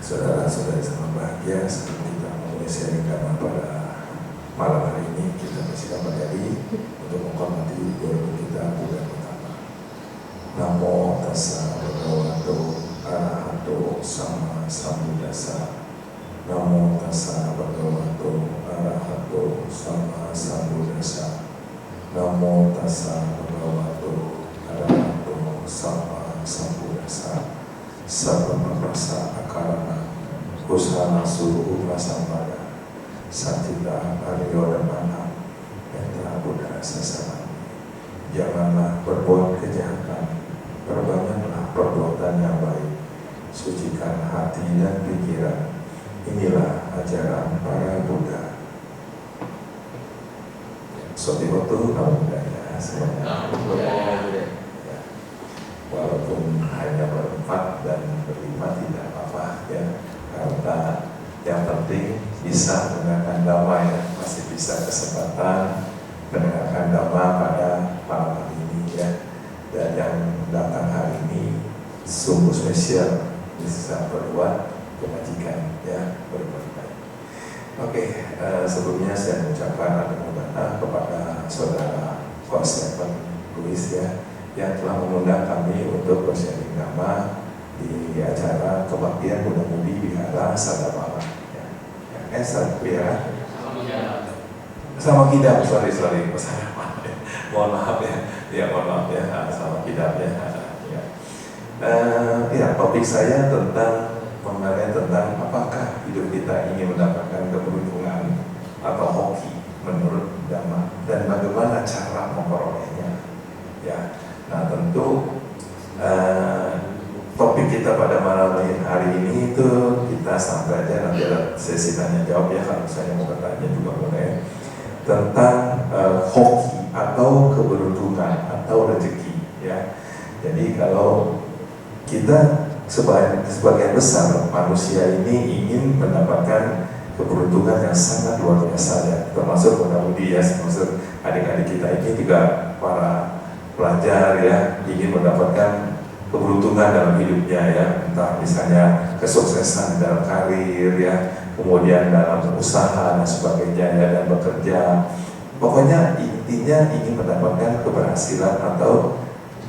Saudara-saudari sama bahagia, sebelum kita memulai sharing dhamma pada malam hari ini, kita bersihkan diri untuk menghormati guru kita Buddha pertama. Namo tassa bhagavato arahato sama sambuddhassa. Namo tassa bhagavato arahato sama sambuddhassa. Namo tassa bhagavato arahato sama sambuddhassa. Sabda prasa akarana kusana suruh prasampada satita aryo damana yatra buddha sasana. Janganlah berbuat kejahatan, perbanyaklah perbuatan yang baik, sucikan hati dan pikiran. Inilah ajaran para Buddha. Sotihotu namo buddhaya semuanya. Walaupun hanya berempat dan berlima tidak apa-apa ya, karena yang penting bisa mendengarkan dhamma ya, masih bisa kesempatan mendengarkan dhamma pada malam hari ini ya. Dan yang datang hari ini sungguh spesial, bisa berbuat kebajikan ya, berbuat baik. Oke, sebelumnya saya mengucapkan anugerah kepada saudara Konsepen Luis ya, yang telah mengundang kami untuk bersharing dhamma di acara kebaktian Buddha Mudi Wihara Sadamala ya. Wihara sama Kidap, sorry mohon maaf ya, sama Kidap ya. Ya, topik saya mengenai tentang apakah hidup kita ingin mendapatkan keberuntungan atau hoki menurut dhamma, dan bagaimana cara memperolehnya ya. Nah tentu topik kita pada malam hari ini itu kita sampai aja, nanti ada sesi tanya jawab ya, kalau saya mau bertanya juga boleh, tentang hoki atau keberuntungan atau rezeki ya. Jadi kalau kita sebagian besar manusia ini ingin mendapatkan keberuntungan yang sangat luar biasa ya, termasuk mudah-mudahan ya, termasuk adik-adik kita ini juga para pelajar ya, ingin mendapatkan keberuntungan dalam hidupnya ya, entah misalnya kesuksesan dalam karir ya, kemudian dalam usaha dan sebagainya ya, dan bekerja. Pokoknya intinya ingin mendapatkan keberhasilan atau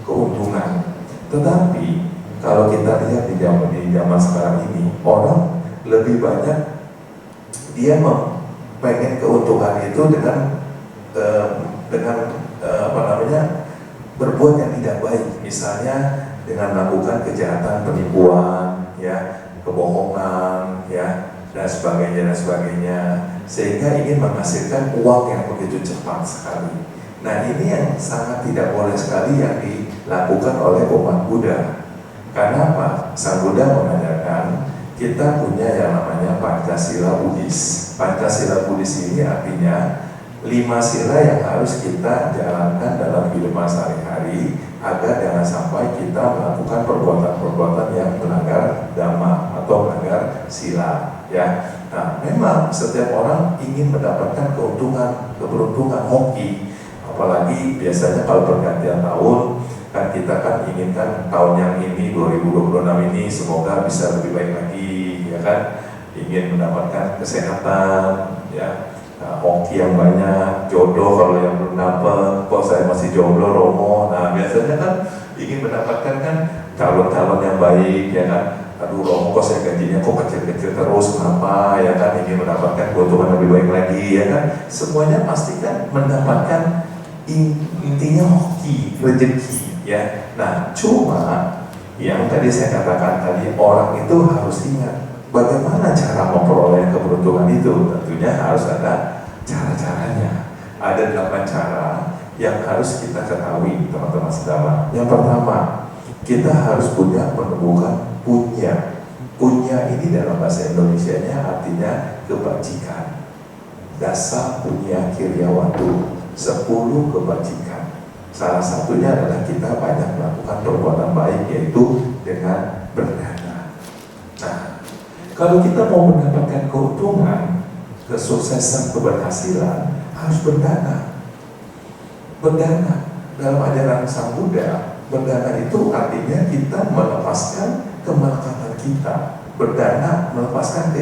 keuntungan. Tetapi kalau kita lihat di zaman sekarang ini, orang lebih banyak dia pengen keuntungan itu dengan berbuat yang tidak baik, misalnya dengan melakukan kejahatan, penipuan, ya, kebohongan, ya, dan sebagainya, sehingga ingin menghasilkan uang yang begitu cepat sekali. Nah ini yang sangat tidak boleh sekali yang dilakukan oleh umat Buddha. Karena apa? Sang Buddha mengajarkan kita punya yang namanya Pancasila Buddhis. Pancasila Buddhis ini artinya 5 sila yang harus kita jalankan dalam kehidupan sehari-hari agar jangan sampai kita melakukan perbuatan-perbuatan yang melanggar dhamma atau melanggar sila ya. Nah, memang setiap orang ingin mendapatkan keberuntungan, hoki, apalagi biasanya kalau pergantian tahun kan kita kan inginkan tahun yang ini 2026 ini semoga bisa lebih baik lagi ya kan, ingin mendapatkan kesehatan ya. Nah, hoki yang banyak, jodoh kalau yang belum dapat, kok saya masih jomblo Romo. Nah biasanya kan ingin mendapatkan kan calon-calon yang baik ya kan. Aduh Romo kok saya gajinya kok kecil-kecil terus, kenapa ya kan, ingin mendapatkan keuntungan lebih baik lagi ya kan. Semuanya pasti kan mendapatkan intinya hoki, rezeki ya. Nah cuma yang tadi saya katakan tadi, orang itu harus ingat bagaimana cara memperoleh keberuntungan itu. Tentunya harus ada cara-caranya. Ada 8 cara yang harus kita ketahui teman-teman sedama. Yang pertama, kita harus menemukan punya. Punya ini dalam bahasa Indonesianya artinya kebajikan. Dasa punya kiryawatu, 10 kebajikan. Salah satunya adalah kita banyak melakukan perbuatan baik, yaitu dengan berdana. Nah, kalau kita mau mendapatkan keuntungan, kesuksesan, keberhasilan, harus berdana. Berdana dalam ajaran Sang Buddha, berdana itu artinya kita melepaskan kemelekatan kita berdana melepaskan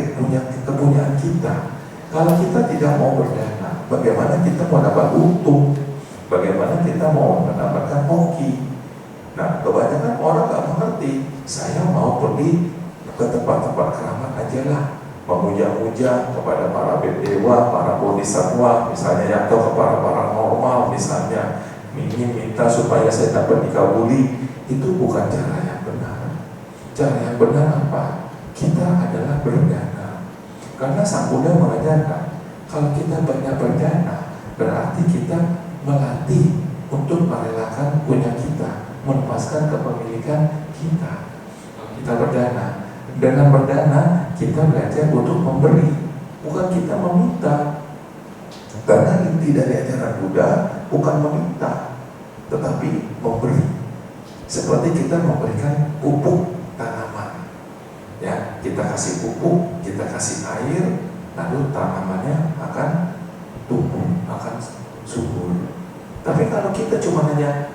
kepunyaan kita. Kalau kita tidak mau berdana, bagaimana kita mau dapat untung? Bagaimana kita mau mendapatkan hoki? Nah, kebanyakan orang nggak mengerti. Saya mau pergi ke tempat-tempat keramat aja lah, memuja-muja kepada para dewa, para bodhisattva misalnya, atau kepada paranormal misalnya, minta supaya saya dapat dikabuli. Itu bukan cara yang benar. Cara yang benar apa? Kita adalah berdana. Karena Sang Buddha mengajarkan, kalau kita banyak berdana, berarti kita melatih untuk merelakan punya kita, melepaskan kepemilikan kita. Kita berdana. Dengan berdana, kita belajar untuk memberi, bukan kita meminta. Karena inti dari ajaran Buddha bukan meminta, tetapi memberi. Seperti kita memberikan pupuk tanaman, ya, kita kasih pupuk, kita kasih air, lalu tanamannya akan tumbuh, akan subur. Tapi kalau kita cuma hanya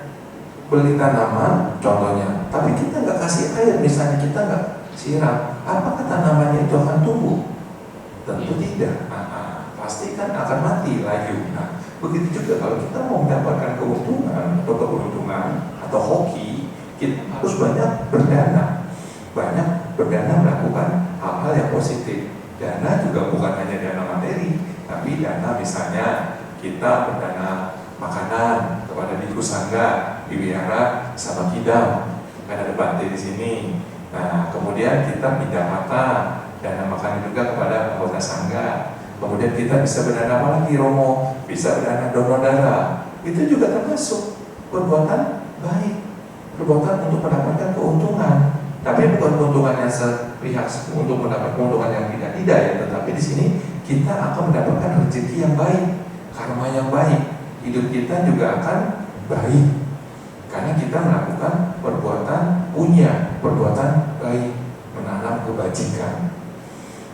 beli tanaman, contohnya, tapi kita nggak kasih air, misalnya kita nggak siram, apakah tanamannya itu akan tumbuh? Tentu tidak. Pasti kan akan mati, layu. Nah, begitu juga kalau kita mau mendapatkan keuntungan atau keberuntungan atau hoki, kita harus banyak berdana, melakukan hal-hal yang positif. Dana juga bukan hanya dana materi, tapi dana misalnya kita berdana makanan kepada biku sangga di wihara sama kidam, kan ada Bante di sini. Nah, kemudian kita pindah mata, dana makan juga kepada anggota sangga. Kemudian kita bisa berdana apa lagi, Romo? Bisa berdana donor darah. Itu juga termasuk perbuatan baik, perbuatan untuk mendapatkan keuntungan. Tapi bukan keuntungan yang sepihak untuk mendapat keuntungan yang tidak ya. Tetapi di sini kita akan mendapatkan rezeki yang baik, karma yang baik. Hidup kita juga akan baik karena kita melakukan perbuatan punya, perbuatan baik, menanam kebajikan.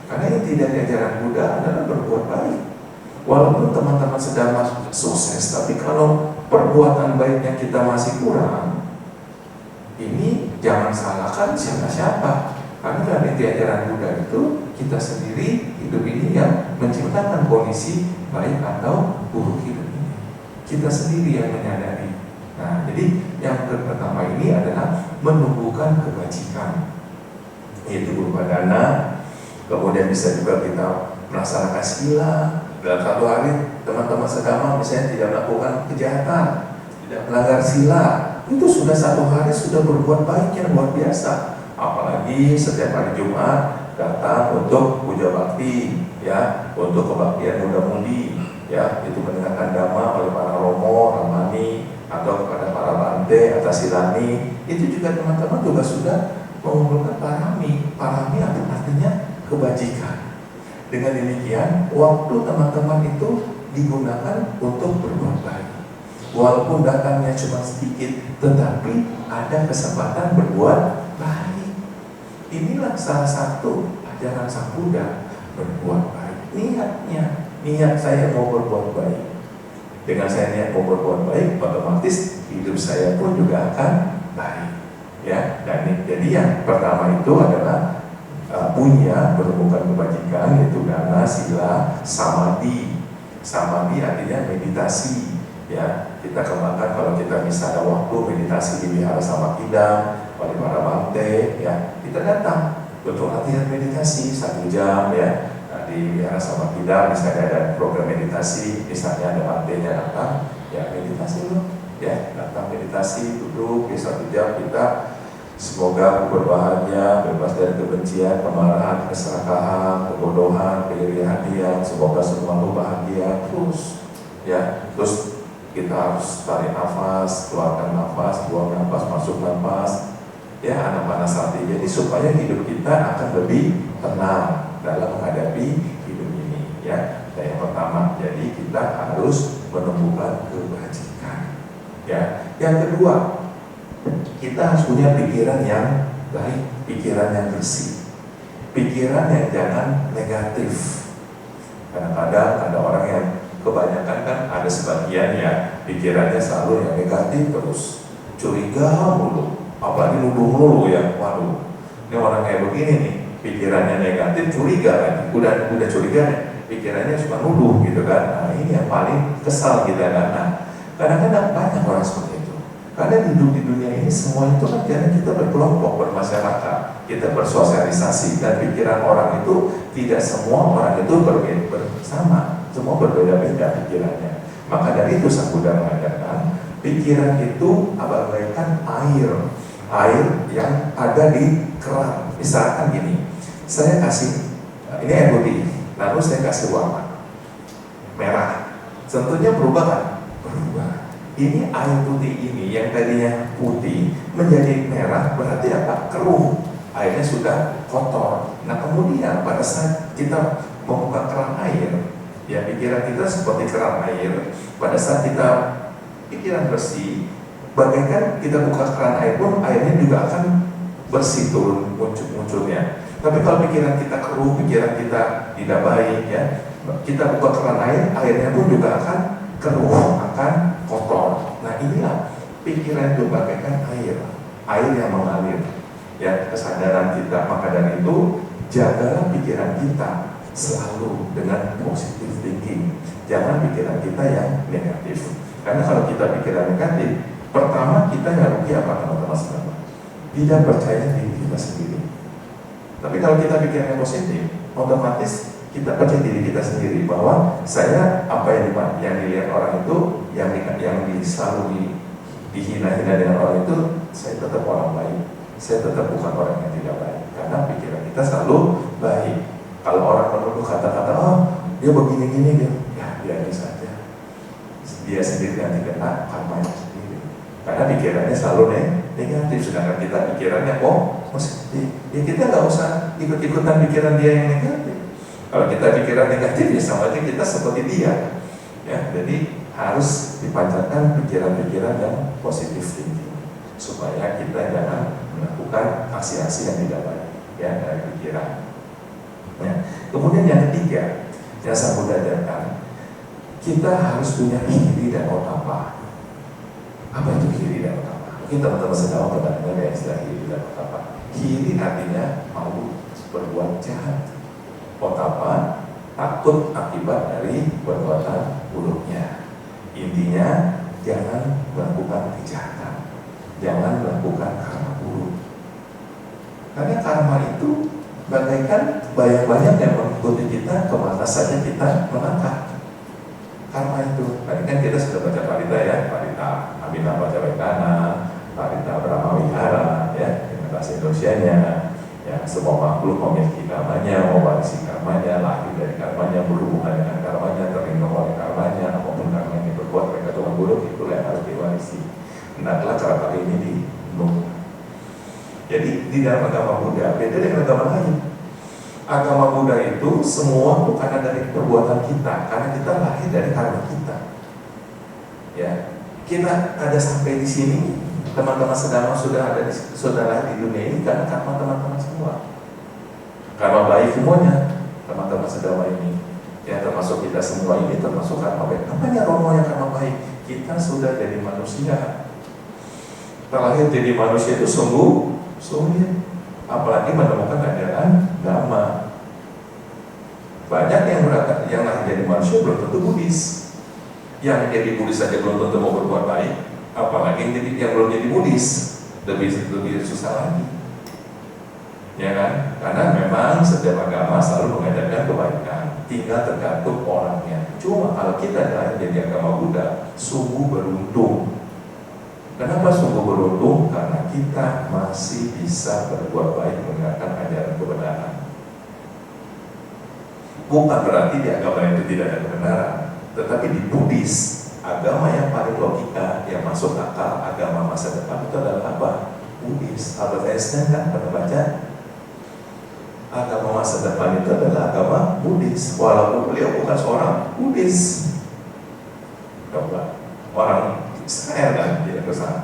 Karena inti dari ajaran Buddha adalah berbuat baik. Walaupun teman-teman sedang sukses, tapi kalau perbuatan baiknya kita masih kurang, ini jangan salahkan siapa-siapa. Karena dalam inti ajaran Buddha itu kita sendiri hidup ini yang menciptakan kondisi baik atau buruk hidup ini. Kita sendiri yang menyadari. Nah, jadi yang pertama ini adalah menumbuhkan kebajikan, yaitu berupa dana. Kemudian bisa juga kita melaksanakan sila. Dalam satu hari teman-teman sedama misalnya tidak melakukan kejahatan, tidak melanggar sila, itu sudah satu hari sudah berbuat baik yang luar biasa. Apalagi setiap hari Jumat datang untuk puja bakti, ya, untuk kebaktian muda-mudi, ya, itu mendengarkan dhamma oleh para romo, ramani, atau kepada para bante atau silani. Itu juga teman-teman juga sudah mengumpulkan parami. Parami artinya kebajikan. Dengan demikian, waktu teman-teman itu digunakan untuk berbuat baik. Walaupun datangnya cuma sedikit, tetapi ada kesempatan berbuat baik. Inilah salah satu ajaran Sang Buddha, berbuat baik. Niat saya mau berbuat baik. Dengan saya niat mau berbuat baik, otomatis hidup saya pun juga akan baik. Ya, dan jadi yang pertama itu adalah punya menemukan kebajikan, yaitu dana, sila, samadhi. Samadhi artinya meditasi. Ya, kita kembangkan kalau kita bisa ada waktu meditasi di wihara Samakidam oleh para bante, ya, kita datang untuk latihan meditasi 1 jam, ya. Nah, di wihara Samakidam misalnya ada program meditasi, misalnya ada bantenya datang, ya meditasi loh, ya, datang meditasi, duduk di 1 jam kita. Semoga berbahagia, bebas dari kebencian, kemarahan, keserakahan, kebodohan, keirian. Semoga semua bahagia terus, ya. Terus kita harus tarik nafas, keluarkan nafas, buang nafas, masuk nafas, ya, anapanasati. Jadi supaya hidup kita akan lebih tenang dalam menghadapi hidup ini, ya. Dan yang pertama, jadi kita harus menumbuhkan kebajikan, ya. Yang kedua, kita harus punya pikiran yang baik, pikiran yang bersih, pikiran yang jangan negatif. Kadang-kadang ada orang yang kebanyakan kan ada sebagian ya pikirannya selalu yang negatif terus, curiga mulu, apalagi nuduh mulu ya. Waduh, ini orang kayak begini nih, pikirannya negatif, curiga kan, udah curiga nih, pikirannya suka nuduh gitu kan. Nah ini yang paling kesal kita kan. Nah kadang-kadang banyak orang seperti itu. Karena hidup di dunia ini semua itu kan karena kita berkelompok, bermasyarakat, kita bersosialisasi, dan pikiran orang itu tidak semua orang itu bersama, semua berbeda-beda pikirannya. Maka dari itu Sang Buddha mengatakan pikiran itu bagaikan air yang ada di keran. Misalkan gini, saya kasih ini air putih, lalu saya kasih warna merah, tentunya berubah kan? Berubah. Ini air putih ini yang tadinya putih menjadi merah, berarti apa? Keruh, airnya sudah kotor. Nah kemudian pada saat kita membuka keran air, ya pikiran kita seperti keran air. Pada saat kita pikiran bersih, bagaikan kita buka keran air pun airnya juga akan bersih turun munculnya. Tapi kalau pikiran kita keruh, pikiran kita tidak baik, ya kita buka keran air, airnya pun juga akan keruh, akan kotor. Nah inilah pikiran itu bagaikan air yang mengalir, ya kesadaran kita. Maka dari itu jagalah pikiran kita selalu dengan positive thinking. Jangan pikiran kita yang negatif. Karena kalau kita pikiran negatif, pertama kita yang rugi apa teman-teman semua? Tidak percaya diri kita sendiri. Tapi kalau kita pikirannya positif, otomatis kita percaya diri kita sendiri bahwa saya apa yang dilihat orang itu, yang selalu dihina-hina dengan orang itu, saya tetap orang baik, saya tetap bukan orang yang tidak baik, karena pikiran kita selalu baik. Kalau orang menuduh kata-kata, oh dia begini-gini, ya biarin saja, dia sendiri nanti kena karmanya sendiri, karena pikirannya selalu negatif. Sedangkan kita pikirannya positif, ya kita nggak usah ikut-ikutan pikiran dia yang negatif. Kalau kita pikiran negatif, ya sama aja kita seperti dia, ya. Jadi harus dipancarkan pikiran-pikiran yang positif tinggi, supaya kita jangan melakukan aksi-aksi yang tidak baik, ya, dari pikiran. Ya. Kemudian yang ketiga, yang Sang Buddha ajarkan, kita harus punya hiri dan otapa. Apa itu hiri dan otapa? Mungkin teman-teman sedang pernah dengar ya istilah hiri dan otapa. Hiri artinya mau berbuat jahat. Otapa, takut akibat dari perbuatan buruknya. Intinya, jangan melakukan kejahatan, jangan melakukan karma buruk. Karena karma itu bagaikan banyak-banyak yang mengikuti kita kemana saja kita melangkah. Karma itu, tadi kan kita sudah baca parita ya, parita Abhidhamma Pacavaekkhana, parita Brahma Vihara, ya, dengan bahasa Indonesianya. Ya, semua makhluk memiliki karmanya, mewarisi karmanya, lahir dari karmanya, berhubungan dengan karmanya, terlindung oleh karmanya, apapun karma yang diperbuat mereka Tuhan buruk, itulah yang harus diwarisi. Hendaklah cara pakai ini dipenuhi. Jadi di dalam agama Buddha beda dengan agama lain. Agama Buddha itu semua bukan dari perbuatan kita, karena kita lahir dari karma kita. Ya, kita ada sampai di sini. Teman-teman sedang sudah ada di dunia ini karena karma teman-teman semua. Karma baik semuanya teman-teman sedang ini. Ya termasuk kita semua ini termasuk karma baik. Apanya Romo yang karma baik? Kita sudah jadi manusia. Terlahir jadi manusia itu sungguh sulit. Apalagi menemukan ajaran Dhamma. Banyak yang lahir jadi manusia belum tentu Buddhis. Yang jadi Buddhis saja belum tentu mau berbuat baik. Apalagi yang belum jadi Buddhis, lebih susah lagi, ya kan? Karena memang setiap agama selalu mengajarkan kebaikan, tinggal tergantung orangnya. Cuma kalau kita jadi agama Buddha, sungguh beruntung. Kenapa sungguh beruntung? Karena kita masih bisa berbuat baik mendengarkan ajaran kebenaran. Bukan berarti di agama itu tidak ada kebenaran, tetapi di Buddhis, agama yang paling logika, yang masuk akal, agama masa depan itu adalah apa? Buddhis. Albert Einstein kan pernah baca, agama masa depan itu adalah agama Buddhis. Walaupun beliau bukan seorang Buddhis, orang Israel kan, tidak kesana.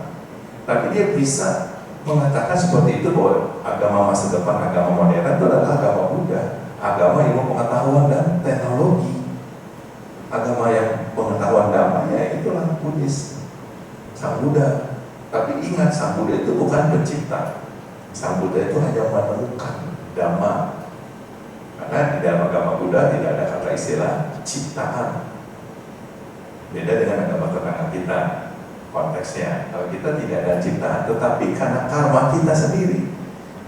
Tapi dia bisa mengatakan seperti itu, bahwa agama masa depan, agama modern itu adalah agama Buddha, agama ilmu pengetahuan dan teknologi. Agama yang pengetahuan damai, itulah Buddhis, Sang Buddha. Tapi ingat, Sang Buddha itu bukan pencipta. Sang Buddha itu hanya menemukan Dhamma, Karena di dalam agama Buddha tidak ada kata istilah ciptaan. Beda dengan agama tetangga kita konteksnya. Kalau kita tidak ada ciptaan, tetapi karena karma kita sendiri.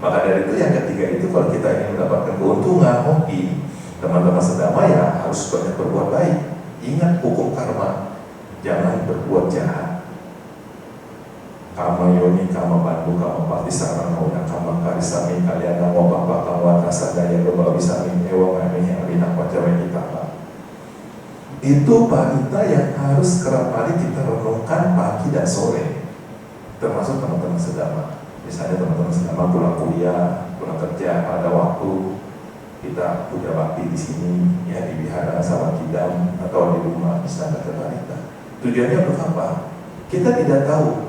Maka dari itu yang ketiga itu, kalau kita ingin mendapatkan keuntungan, hoki, teman-teman sedama ya harus banyak berbuat baik. Ingat hukum karma, jangan berbuat jahat. Kama yoni, kama bandu, kama pati sarana, udah kama karisami, kalian nama bapak, kama kasadaya, doba bisami, ewa ngaminya, abinah pacawe kita. Itu parita yang harus kerap kali kita renungkan pagi dan sore, termasuk teman-teman sedama. Misalnya teman-teman sedama pulang kuliah, pulang kerja, pada waktu kita puja bakti di sini, ya di wihara sama kidam atau di rumah, bisa baca parita. Tujuannya untuk apa? Kita tidak tahu.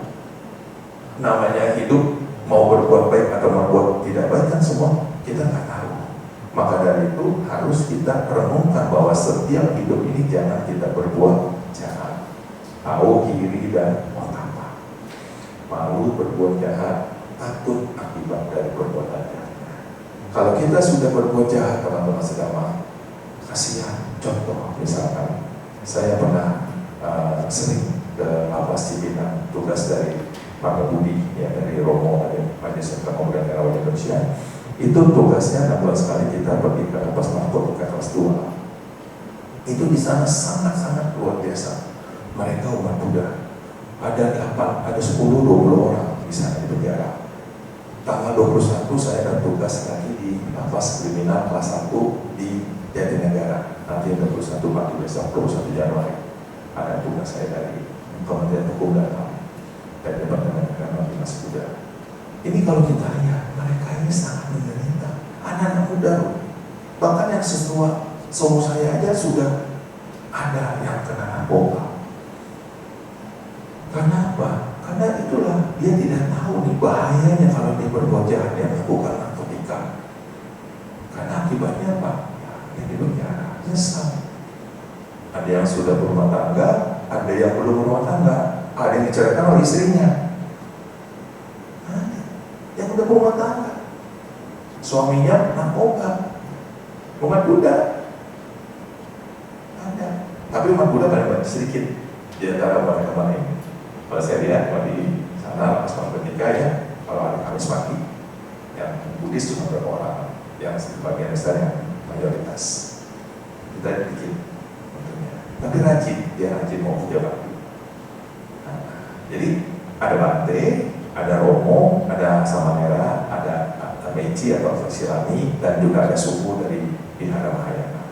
Namanya hidup, mau berbuat baik atau berbuat tidak baik kan semua kita nggak tahu. Maka dari itu harus kita renungkan bahwa setiap hidup ini jangan kita berbuat jahat. Tahu kiri dan otapa. Malu berbuat jahat, takut akibat dari perbuatan jahat. Kalau kita sudah berbuat jahat, teman-teman sedama, kasihan. Contoh misalkan saya pernah sering ke Lapas Cipinang, tugas dari Pak Budi, ya dari Romo, Majelis Pemuda Negarawan Indonesia. Itu tugasnya 6 bulan sekali kita pergi ke Lapas Narkotika kelas 2. Itu di sana sangat-sangat luar biasa. Mereka umat Buddha. Ada 10-20 orang di sana di penjara. Tanggal 21 saya ada tugas lagi di Lapas Kriminal kelas 1 di Jatinegara. Nanti 21 pagi besok 21 Januari ada tugas saya dari Kementerian Hukum dan HAM dari Departemen Agama Dinas Buddha. Ini kalau kita lihat, mereka ini sangat menderita. Anak-anak muda, bahkan yang setua saya aja sudah ada yang kena narkoba. Kenapa? Karena itulah dia tidak tahu nih bahayanya kalau dia berbuat jahat, dia melakukan narkotika. Karena akibatnya apa? Ya, dia di penjara, nyesal. Ada yang sudah berumah tangga, ada yang belum berumah tangga, ada yang diceraikan oleh istrinya. Yang udah berumah tangga, suaminya narkoba, umat Buddha ada, tapi umat Buddha paling sedikit di antara mereka ini. Kalau saya lihat di sana pas nikah ya, kalau hari Kamis pagi, yang Buddhis cuma beberapa orang, yang sebagian besar yang mayoritas. Kita dikit, tentunya. Tapi rajin, dia rajin mau kerja bakti. Nah, jadi ada Bante, ada Romo, ada Samanera, ada Meiji atau Silani, dan juga ada suku dari Vihara Mahayana.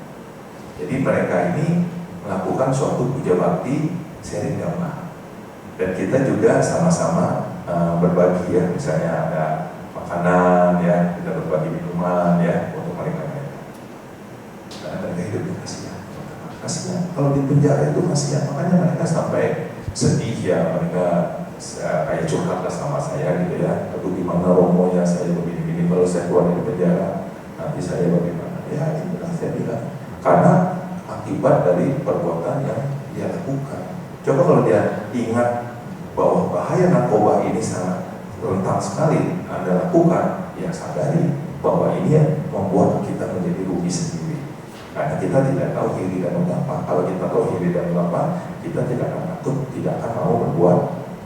Jadi mereka ini melakukan suatu puja bakti sharing dhamma. Dan kita juga sama-sama berbagi ya, misalnya ada makanan ya, kita berbagi minuman ya untuk mereka. Karena mereka hidupnya kasihan. Kalau di penjara itu kasihan, makanya mereka sampai sedih ya, mereka kayak curhat lah sama saya gitu ya. Aduh gimana Romo ya, saya begini-begini, kalau saya keluar dari penjara nanti saya bagaimana? Ya itulah saya bilang, karena akibat dari perbuatan yang dia lakukan. Coba kalau dia ingat bahwa bahaya narkoba ini sangat rentan sekali Anda lakukan, ya sadari bahwa ini membuat kita menjadi rugi sendiri. Karena kita tidak tahu kiri dan apa. Kalau kita tahu kiri dan apa, kita tidak akan takut, tidak akan mau berbuat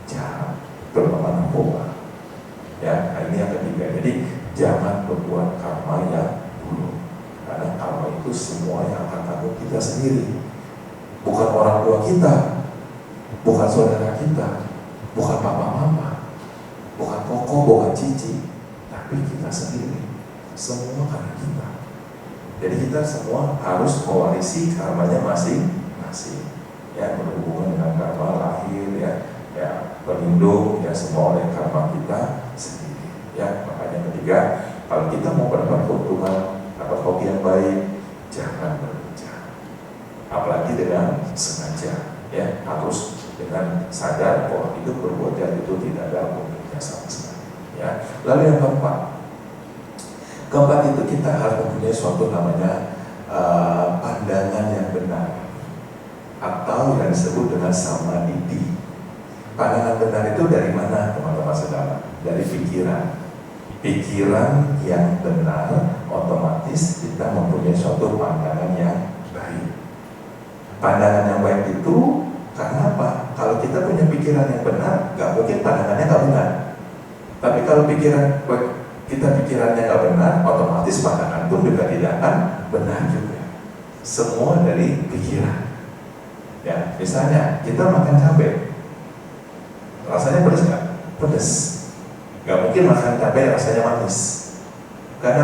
jahat, terutama narkoba. Ya, nah ini yang ketiga. Jadi jangan berbuat karma yang dulu, karena karma itu semua yang akan tanggung kita sendiri, bukan orang tua kita, bukan saudara kita, bukan papa mama, bukan koko, bukan cici, tapi kita sendiri. Semua karena kita. Jadi kita semua harus mewarisi karmanya masing-masing. Ya, berhubungan dengan karma lahir ya pelindung ya semua oleh karma kita sendiri. Ya, makanya ketiga, kalau kita mau mendapat keuntungan, dapat hobi yang baik, jangan berbicara. Apalagi dengan sengaja, ya harus dengan sadar bahwa hidup berbuat jahat itu tidak ada untungnya sama sekali. Ya, lalu yang keempat itu kita harus mempunyai suatu namanya pandangan yang benar, atau yang disebut dengan samadhi. Pandangan benar itu dari mana, teman-teman saudara? Dari pikiran. Pikiran yang benar, otomatis kita mempunyai mempunyai suatu pandangan yang baik. Pandangan yang baik itu karena apa? Kalau kita punya pikiran yang benar, nggak mungkin pandangannya nggak benar. Tapi kalau kita pikirannya nggak benar, otomatis pandangan pun juga tidak akan benar juga. Semua dari pikiran. Ya, misalnya kita makan cabai, rasanya pedas nggak? Pedas. Nggak mungkin makan cabai rasanya manis. Karena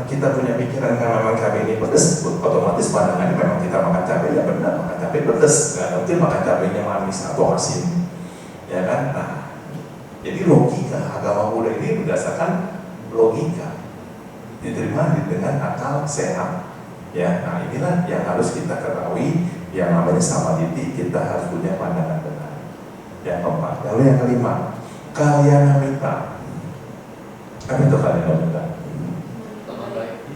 kita punya pikiran karena memang cabai ini pedas, otomatis pandangannya memang kita makan cabai ya benar, makan cabai pedas. Nggak mungkin makan cabainya manis atau asin, ya kan? Nah, jadi logika agama Buddha ini berdasarkan logika, diterima dengan akal sehat. Ya, nah inilah yang harus kita ketahui, yang namanya samadhi, kita harus punya pandangan benar. Yang keempat, lalu yang kelima, kalyanamitta. Apa itu kalyanamitta?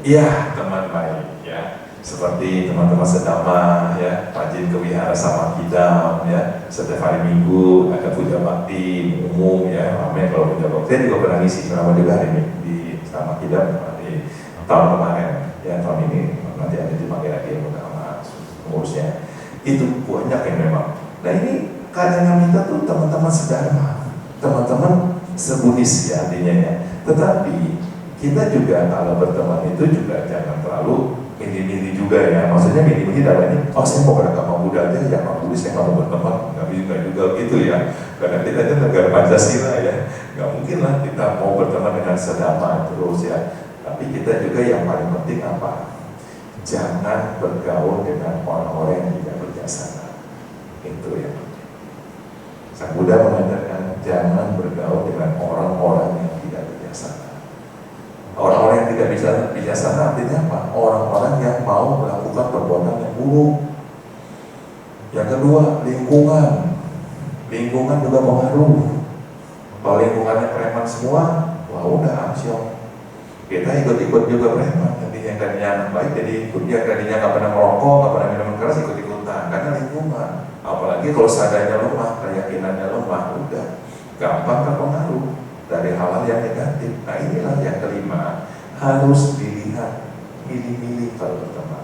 Iya, teman baik ya. Seperti teman-teman sedama ya, rajin ke wihara Samakidam ya. Setiap hari Minggu ada puja bakti umum ya. Ramai kalau puja bakti. Saya juga pernah ngisi selama juga hari ini di Samakidam di tahun kemarin ya. Tahun ini nanti ada dipanggil lagi yang sama pengurusnya. Itu banyak yang memang. Nah ini kalyanamitta tuh teman-teman sedharma, teman-teman sebudis ya artinya ya. Tetapi kita juga kalau berteman itu juga jangan terlalu milih-milih juga ya. Maksudnya milih-milih dalam ini, oh saya mau beragama Buddha aja, ya Pak Budi saya nggak mau berteman, nggak bisa juga gitu ya. Karena kita itu negara Pancasila ya, nggak mungkin lah kita mau berteman dengan sedama terus ya. Tapi kita juga yang paling penting apa? Jangan bergaul dengan orang-orang yang tidak berjasa. Itu ya. Sang Buddha mengatakan jangan bergaul dengan orang-orang yang tidak berjasa. Orang-orang yang tidak bisa bijaksana artinya apa? Orang-orang yang mau melakukan perbuatan yang buruk. Yang kedua, lingkungan. Lingkungan juga pengaruh. Kalau lingkungannya preman semua, wah udah amsyong. Kita ikut-ikut juga preman. Jadi yang tadinya anak baik, jadi ikut dia tadinya nggak pernah merokok, nggak pernah minum keras, ikut-ikutan. Karena lingkungan. Apalagi kalau sadarnya lemah, keyakinannya lemah, udah gampang terpengaruh dari hal-hal yang negatif. Nah inilah yang kelima, harus dilihat, milih-milih kalau berteman.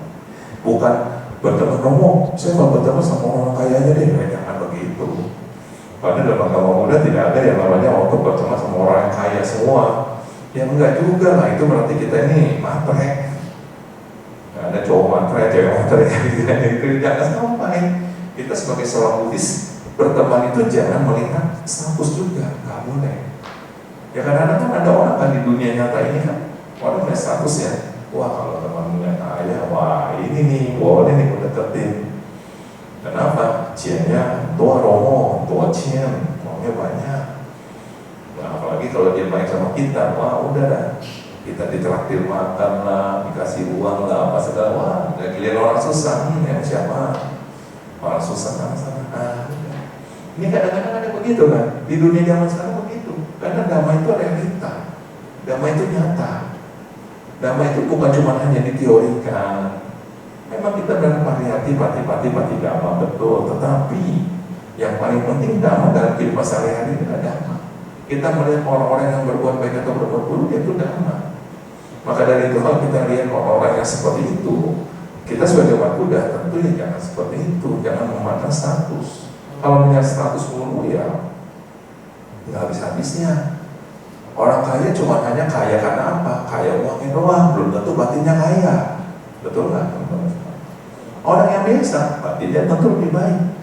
Bukan berteman ngomong, saya mau berteman sama orang kaya aja deh, jangan begitu. Karena dalam agama Buddha tidak ada yang namanya untuk berteman sama orang yang kaya semua. Ya enggak juga lah, itu berarti kita ini matre. Nah, ada cowok matre, cewek matre, gitu. Jangan sampai kita sebagai seorang Buddhis berteman itu jangan melihat status juga, nggak boleh. Ya kadang-kadang kan ada orang kan di dunia nyata ini kan orang punya status ya. Wah kalau temannya kaya, wah ini nih boleh nih gue deketin. Kenapa? Ciannya tua romo, tua cian, uangnya banyak. Nah apalagi kalau dia baik sama kita, wah udah dah. Kita ditraktir makan lah, dikasih uang lah, apa segala. Wah udah giliran orang susah, yang siapa? Orang susah sana. Ini kadang-kadang ada begitu kan? Di dunia zaman sekarang begitu. Karena damai itu realita, damai itu nyata, damai itu bukan cuma hanya diteorikan. Memang kita dalam variatif, pati dhamma betul, tetapi yang paling penting dhamma dalam kehidupan sehari-hari itu dhamma. Kita melihat orang-orang yang berbuat baik atau berbuat buruk itu dhamma. Maka dari itu kalau kita lihat orang-orang yang seperti itu, kita sebagai umat Buddha tentu ya jangan seperti itu, jangan memandang status. Kalau melihat status mulu ya nggak habis-habisnya. Orang kaya cuma hanya kaya karena apa? Kaya uangnya doang, belum tentu batinnya kaya. Betul nggak teman-teman? Orang yang biasa, batinnya tentu lebih baik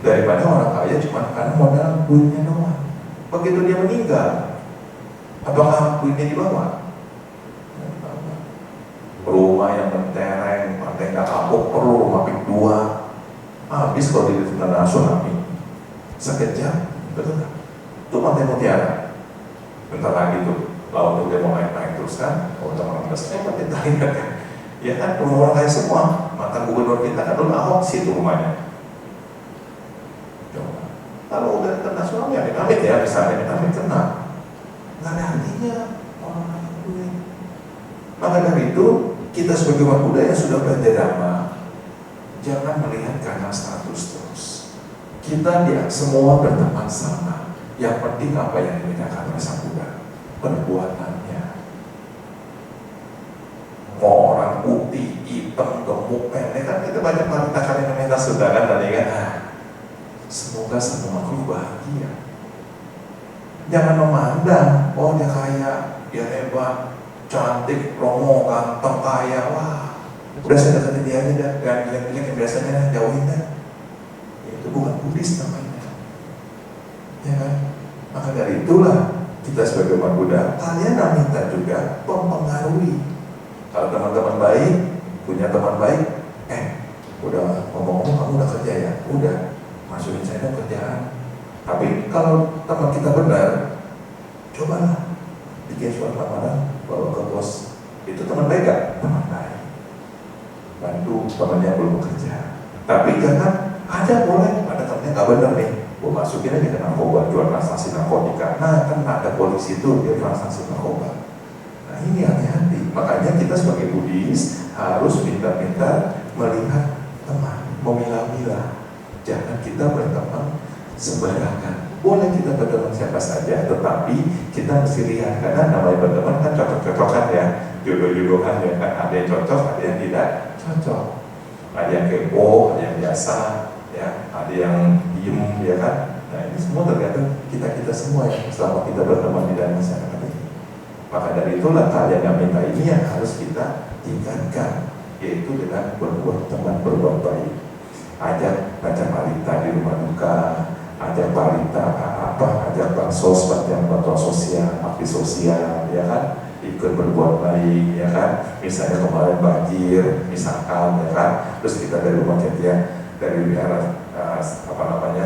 daripada orang kaya cuma karena modal duitnya doang. Begitu dia meninggal, apakah duitnya dibawa? Rumah yang mentereng, pantai nggak kapuk, perlu rumah pik 2. Habis kalau di tsunami sekejap. Betul kan? Itu Pantai Mutiara. Bentar lagi tuh laut udah mau naik terus kan? Oh teman-teman saya kita ingat kan? Ya kan rumah orang kaya semua. Mantan gubernur kita kan dulu Ahok situ rumahnya. Coba. Kalau udah kena tsunami ya amit ya misalnya amit kena, nggak ada artinya orang kaya itu. Maka dari itu kita sebagai umat Buddha yang sudah belajar dhamma, jangan melihat karena status terus. Kita ya semua berteman sama. Yang penting apa yang dimintakan oleh Sang Buddha, perbuatannya. Mau orang orang putih, hitam, gemuk, pendek, kan kita banyak wanita kalian sudah kan tadi kan. Semoga semua makhluk bahagia. Jangan memandang, oh dia kaya, dia hebat, cantik, romo, ganteng, kaya, wah, udah saya deketin dia aja dah, jangan jelek-jelek yang biasanya jauhin dah. Itu bukan Buddhis namanya, ya kan? Maka dari itulah kita sebagai umat Buddha, kalian minta juga mempengaruhi. Kalau teman-teman baik, punya teman baik, udah ngomong-ngomong kamu udah kerja ya, udah masukin saya dong kerjaan. Tapi kalau teman kita benar, cobalah bikin surat lamaran, bawa ke bos. Itu teman baik gak? Teman baik. Bantu temannya belum bekerja. Tapi jangan ada boleh, ada temannya gak benar nih, gue masukin aja ke narkoba, jual transaksi narkotika. Nah kan ada polisi itu, dia transaksi narkoba. Nah ini hati-hati. Makanya kita sebagai Buddhis harus pintar-pintar melihat teman, memilah-milah. Jangan kita berteman sembarangan. Boleh kita berteman siapa saja, tetapi kita mesti lihat, karena namanya berteman kan cocok-cocokan ya, jodoh-jodohan ya kan, ada yang cocok, ada yang tidak cocok, ada yang kepo, ada yang biasa, ya, ada yang diem, ya kan. Nah ini semua tergantung kita semua ya, selama kita berteman di dalam masyarakat ini. Maka dari itulah kalian yang minta ini yang harus kita tingkatkan, yaitu dengan berbuat teman, berbuat baik. Ajak baca parita di rumah duka, ajak parita ajak bansos, bantuan sosial, bakti sosial, ya kan, ikut berbuat baik, ya kan. Misalnya kemarin banjir, misalkan, ya kan, terus kita dari rumah Ketia, dari wihara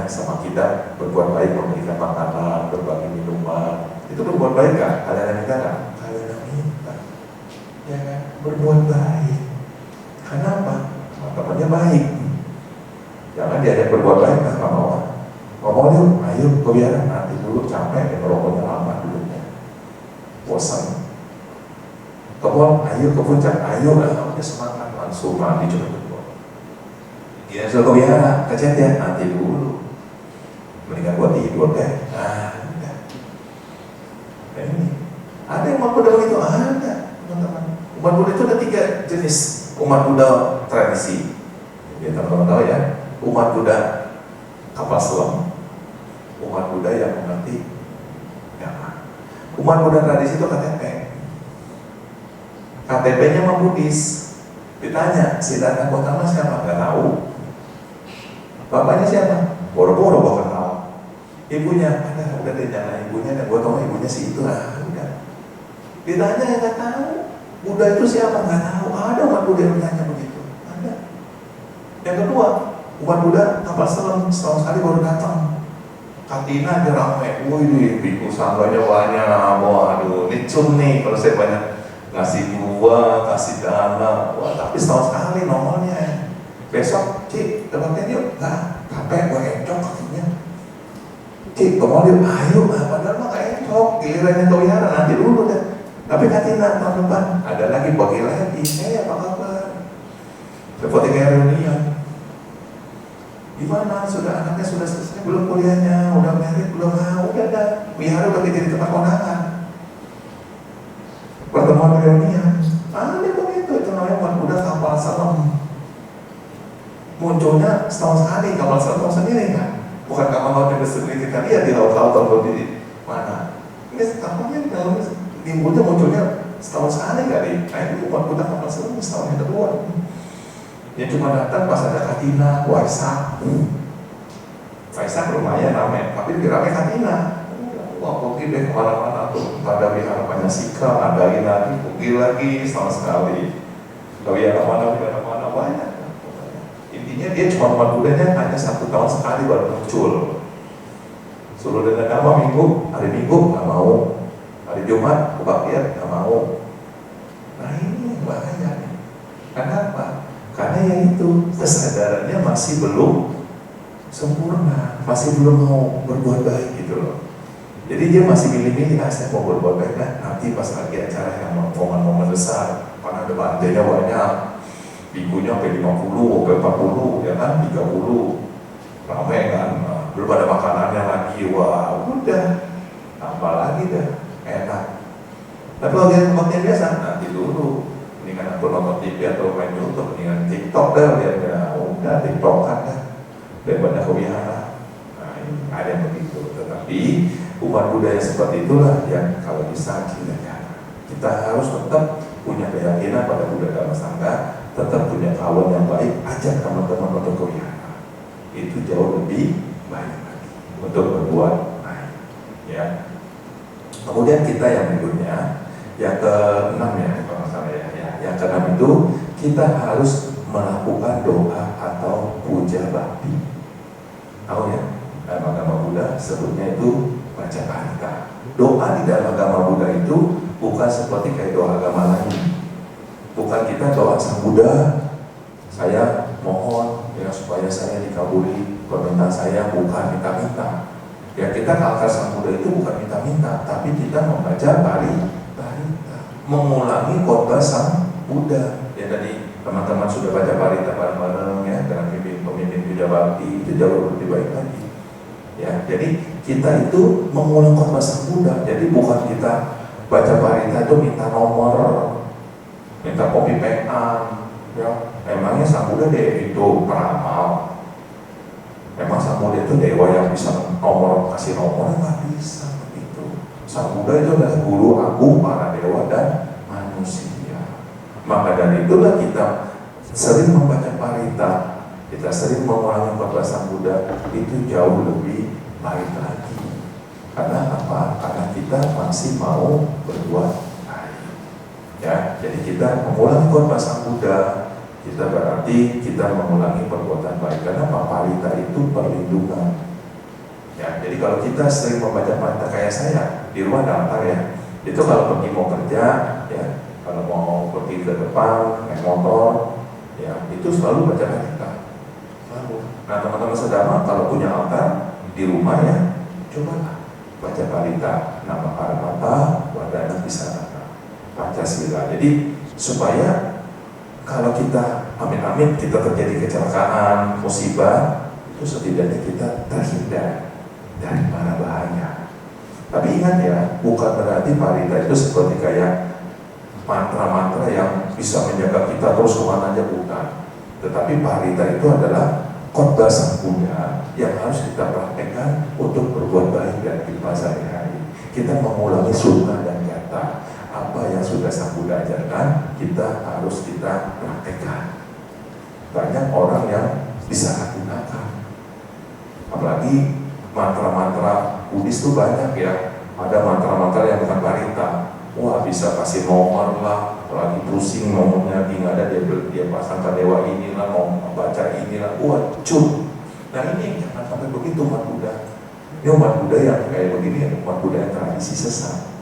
sama kita berbuat baik, memberikan makanan, berbagi minuman, itu berbuat baik kan? Kalian yang minta kan? Kalian yang minta, ya kan, berbuat baik. Kenapa? Teman-temannya baik. Jangan diajak berbuat baik, nggak mau. Ngomong yuk, ayo ke biara, nanti dulu capek, ya ngerokoknya lama dulunya, bosan. Ke mall, ayo ke puncak, ayo, udah semangat, langsung mandi coba berdua. Dia suruh ke biara, ke ya, nanti dulu. Mendingan buat tidur deh. Nah, udah. Nah ini, ada yang umat Buddha begitu, ada teman-teman. Umat Buddha itu ada 3 jenis umat Buddha tradisi. Ya teman-teman tahu ya. Umat Buddha kapal selam, umat Buddha yang mengerti agama. Umat Buddha tradisi itu KTP. KTP-nya mah Buddhis. Ditanya, Siddhartha Gautama siapa? Gak tahu. Bapaknya siapa? Boro-boro gak kenal. Ibunya, udah ditanya ibunya, dan gue tau ibunya si itu lah. Udah. Ditanya yang gak tahu. Buddha itu siapa? Gak tahu. Ada umat Buddha yang bertanya begitu. Ada. Yang kedua, umat Buddha kapal selam setahun sekali baru datang. Kantina aja ramai, wih, biku sangganya banyak, waduh, ini cum nih kalau saya banyak ngasih dua, kasih dana, wah tapi setahun sekali normalnya. Besok, Cik, tempatnya yuk, nah, capek gue encok kakinya. Cik, ke mall yuk, ayo, padahal mah gak encok, gilirannya ke wihara, nanti dulu deh. Tapi kantina tahun depan, ada lagi bagi lagi, apa kabar? Seperti kayak reunian. Gimana? Sudah anaknya sudah selesai belum kuliahnya? Udah married belum? Udah dah. Wihara udah jadi tempat kondangan. Pertemuan reunian. Ada begitu, itu namanya umat Buddha kapal selam. Munculnya setahun sekali, kapal selam tahu sendiri kan? Bukan kapal laut yang sendiri kita lihat di laut-laut atau di mana. Ini kapalnya di dalam timbulnya munculnya setahun sekali kali. Nah itu umat Buddha kapal selam setahun yang kedua. Dia cuma datang pas ada Katina, Waisak. Waisak lumayan ramai, tapi lebih ramai Katina. Wah, pergi deh kemana-mana tuh. Ada wihara Panjasika, ada lagi, pergi lagi setahun sekali. Wihara mana banyak. Intinya dia cuma umat Buddhanya hanya 1 tahun sekali baru muncul. Suruh dengan nama Minggu, hari Minggu nggak mau, hari Jumat kebaktian nggak mau. Nah ini bahaya nih. Kenapa? Karena yang itu kesadarannya masih belum sempurna, masih belum mau berbuat baik gitu loh. Jadi dia masih milih-milih, saya mau berbuat baik kan nanti pas lagi acara yang momen-momen besar, karena ada bantainya banyak, bikunya sampai 50, sampai 40, ya kan 30, ramai kan, belum ada makanannya lagi, wah udah, tambah lagi dah, enak. Tapi kalau yang biasa, nanti dulu, mendingan aku nonton TV atau main YouTube, dengan TikTok dah, dia udah TikTokan dah, daripada ke wihara. Nah, ini ada yang begitu. Tetapi umat budaya seperti itulah yang kalau bisa kita harus tetap punya keyakinan pada Buddha Dhamma Sangha, tetap punya kawan yang baik, ajak teman-teman untuk ke wihara. Itu jauh lebih baik lagi untuk berbuat baik. Ya. Kemudian kita yang berikutnya, yang ke-6 ya, kalau nggak salah ya. Yang ke-6 itu kita harus melakukan doa atau puja bakti. Tahu ya, dalam agama Buddha sebutnya itu baca parita. Doa di dalam agama Buddha itu bukan seperti kayak doa agama lain. Bukan kita doa sang Buddha, saya mohon ya supaya saya dikabuli permintaan saya, bukan minta-minta. Ya kita kalkar sang Buddha itu bukan minta-minta, tapi kita membaca parita, mengulangi khotbah sang Buddha. Ya tadi teman-teman sudah baca parita bareng-bareng ya dengan pemimpin puja bakti, itu jauh lebih baik lagi. Ya, jadi kita itu mengulang khotbah sang Buddha. Jadi bukan kita baca parita itu minta nomor, minta kopi pengan, ya. Emangnya sang Buddha itu peramal? Emang sang Buddha itu dewa yang bisa nomor, kasih nomor? Nggak bisa begitu. Sang Buddha itu adalah guru agung para dewa dan manusia. Maka dari itulah kita sering membaca parita, kita sering mengulangi khotbah sang Buddha, itu jauh lebih baik lagi. Karena apa? Karena kita masih mau berbuat baik. Ya, jadi kita mengulangi khotbah sang Buddha, kita berarti kita mengulangi perbuatan baik. Karena apa? Parita itu perlindungan. Ya, jadi kalau kita sering membaca parita kayak saya di rumah daftar ya, itu kalau pergi mau kerja, ya, kalau mau pergi ke depan naik motor, ya itu selalu baca parita. Selalu. Nah teman-teman sedama kalau punya altar di rumah ya, cobalah baca parita, nama Paramata, Wadana Visarana, Pancasila. Jadi supaya kalau kita amit-amit kita terjadi kecelakaan, musibah, itu setidaknya kita terhindar dari mana bahaya. Tapi ingat ya, bukan berarti parita itu seperti kayak mantra-mantra yang bisa menjaga kita terus kemana aja, bukan. Tetapi parita itu adalah khotbah sang Buddha yang harus kita praktekkan untuk berbuat baik dan kehidupan sehari-hari. Kita mengulangi sunnah dan kata apa yang sudah sang Buddha ajarkan, kita harus kita praktekkan. Banyak orang yang disalahgunakan, apalagi mantra-mantra Buddhis itu banyak ya. Ada mantra-mantra yang bukan parita. Wah bisa kasih nomor lah, lagi pusing ngomongnya lagi nggak ada, dia pasang ke dewa inilah, mau baca inilah, wah cum. Nah ini jangan sampai begitu umat Buddha. Ini umat Buddha yang kayak begini ya, umat Buddha yang tradisi sesat.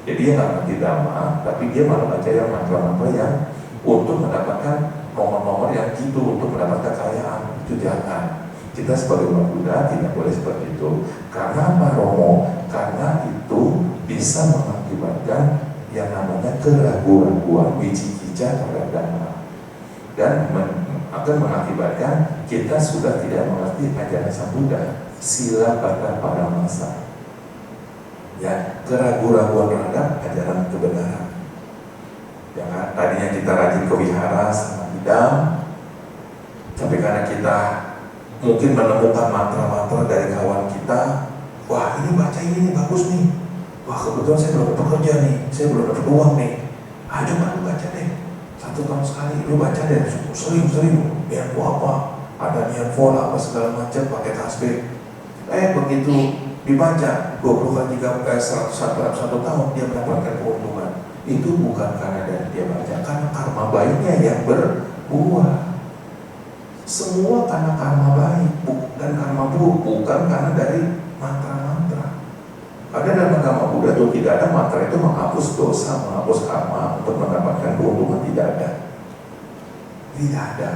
Jadi dia nggak ngerti Dhamma, tapi dia malah baca yang mantra-mantra yang untuk mendapatkan nomor-nomor yang gitu, untuk mendapatkan kekayaan. Itu jangan. Kita sebagai umat Buddha tidak boleh seperti itu. Karena apa Romo? Karena itu bisa mengakibatkan yang namanya keraguan-raguan, wicikicca terhadap Dhamma, dan akan mengakibatkan kita sudah tidak mengerti ajaran sang Buddha, sila kata para masa. Ya, keraguan-raguan terhadap ajaran kebenaran. Ya kan? Tadinya kita rajin ke wihara sama hidam, tapi karena kita mungkin menemukan mantra-mantra dari kawan kita, wah ini baca ini bagus nih, wah kebetulan saya belum dapat kerja nih, saya belum dapat uang nih, coba lu baca deh, 1 tahun sekali lu baca deh, sering, niat apa, ada niat pola apa segala macam, pakai tasbih. Begitu dibaca 20 kali 1 tahun dia mendapatkan keuntungan. Itu bukan karena dari dia baca, karena karma baiknya yang berbuah. Semua karena karma baik dan karma buruk, bukan karena dari mantra-mantra. Karena dalam agama Buddha itu tidak ada mantra itu menghapus dosa, menghapus karma untuk mendapatkan keuntungan, tidak ada. Tidak ada.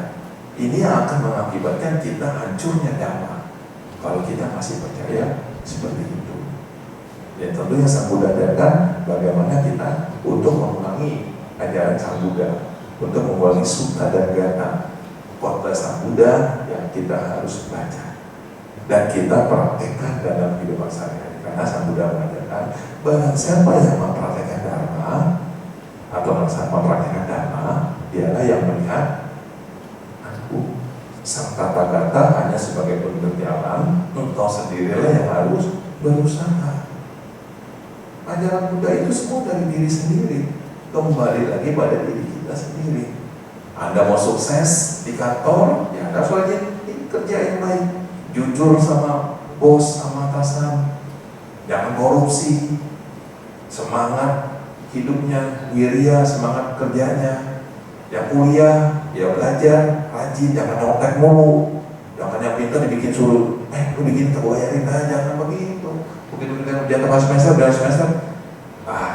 Ini yang akan mengakibatkan kita hancurnya Dhamma kalau kita masih percaya seperti itu. Ya tentunya sang Buddha ajarkan bagaimana kita untuk mengulangi ajaran sang Buddha, untuk mengulangi sutta dan gata, khotbah sang Buddha yang kita harus baca dan kita praktekkan dalam kehidupan sehari-hari. Karena sang Buddha mengajarkan barang siapa yang mempraktekkan Dhamma atau mempraktekkan Dhamma, dia dialah yang melihat aku. Sang tata kata hanya sebagai pengertian, engkau sendirilah yang harus berusaha. Ajaran Buddha itu semua dari diri sendiri, kembali lagi pada diri kita sendiri. Anda mau sukses di kantor, ya Anda harus kerja yang baik, jujur sama bos, sama atasan, jangan korupsi, semangat hidupnya, wirya, semangat kerjanya. Yang kuliah, ya belajar, rajin, jangan nyontek mulu. Jangan yang pintar dibikin suruh, lu bikin tak bayarin aja, jangan begitu. Begitu dia tambah semester,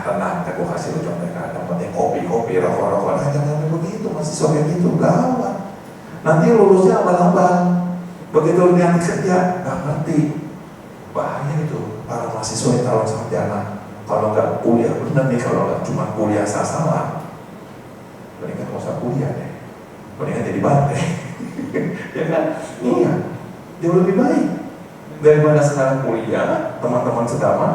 tenang, aku kasih lu contek, yang penting kopi, rokok, jangan begitu, mahasiswa kayak gitu, gawat. Nanti lulusnya abal-abal, begitu dia kerja, gak ngerti. Bahaya itu, para mahasiswa yang calon sarjana. Kalau nggak kuliah, benar nih, kalau nggak cuma kuliah asal-asalan, mendingan nggak usah kuliah deh, mendingan jadi banteng. Ya kan? Iya, jauh lebih baik daripada sekarang kuliah, teman-teman sedama,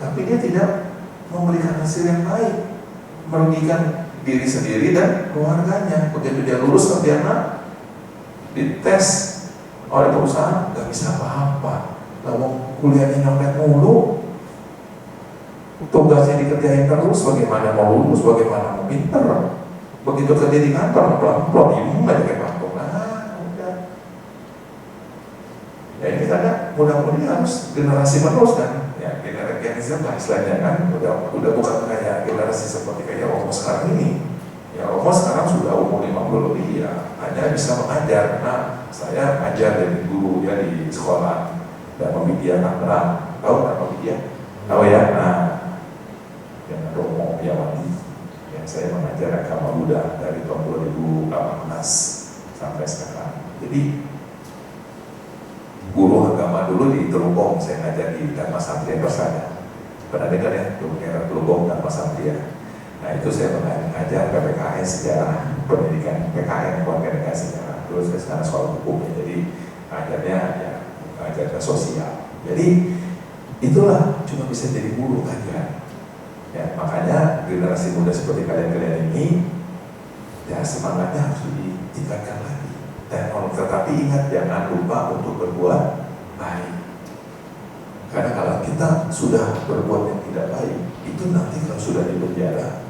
tapi dia tidak memberikan hasil yang baik, merugikan diri sendiri dan keluarganya. Begitu dia lulus sarjana, dites oleh perusahaan, nggak bisa apa-apa. Lalu kuliahnya nyontek mulu, tugasnya dikerjain terus, bagaimana mau lulus, bagaimana mau pinter. Begitu kerja di kantor, pelan-pelan imum aja kayak patung. Udah. Ya ini karena mudah-mudahan harus generasi menerus kan. Ya generasi lah istilahnya kan. Udah bukan kayak generasi seperti kayak Romo sekarang ini. Ya Romo sekarang sudah umur 50 lebih ya, hanya bisa mengajar. Karena saya ajar dari guru ya di sekolah dan Widya Tangerang. Tahu kan Widya? Tahu ya? Nah, yang Romo Piawati. Saya mengajar agama Buddha dari tahun 2018 sampai sekarang. Jadi guru agama dulu di Telukong, saya ngajar di Dharma Santria Persada. Pernah dengar ya, Telukong Dharma Santria. Nah itu saya mengajar PPKN sejarah pendidikan, PKN keluarga negara sejarah. Terus saya sekarang sekolah hukum, jadi ngajarnya ya ngajar ke sosial. Jadi itulah cuma bisa jadi guru aja. Ya, makanya generasi muda seperti kalian-kalian ini, ya semangatnya harus ditingkatkan lagi. Dan tetapi ingat, jangan lupa untuk berbuat baik. Karena kalau kita sudah berbuat yang tidak baik, itu nanti kalau sudah di penjara,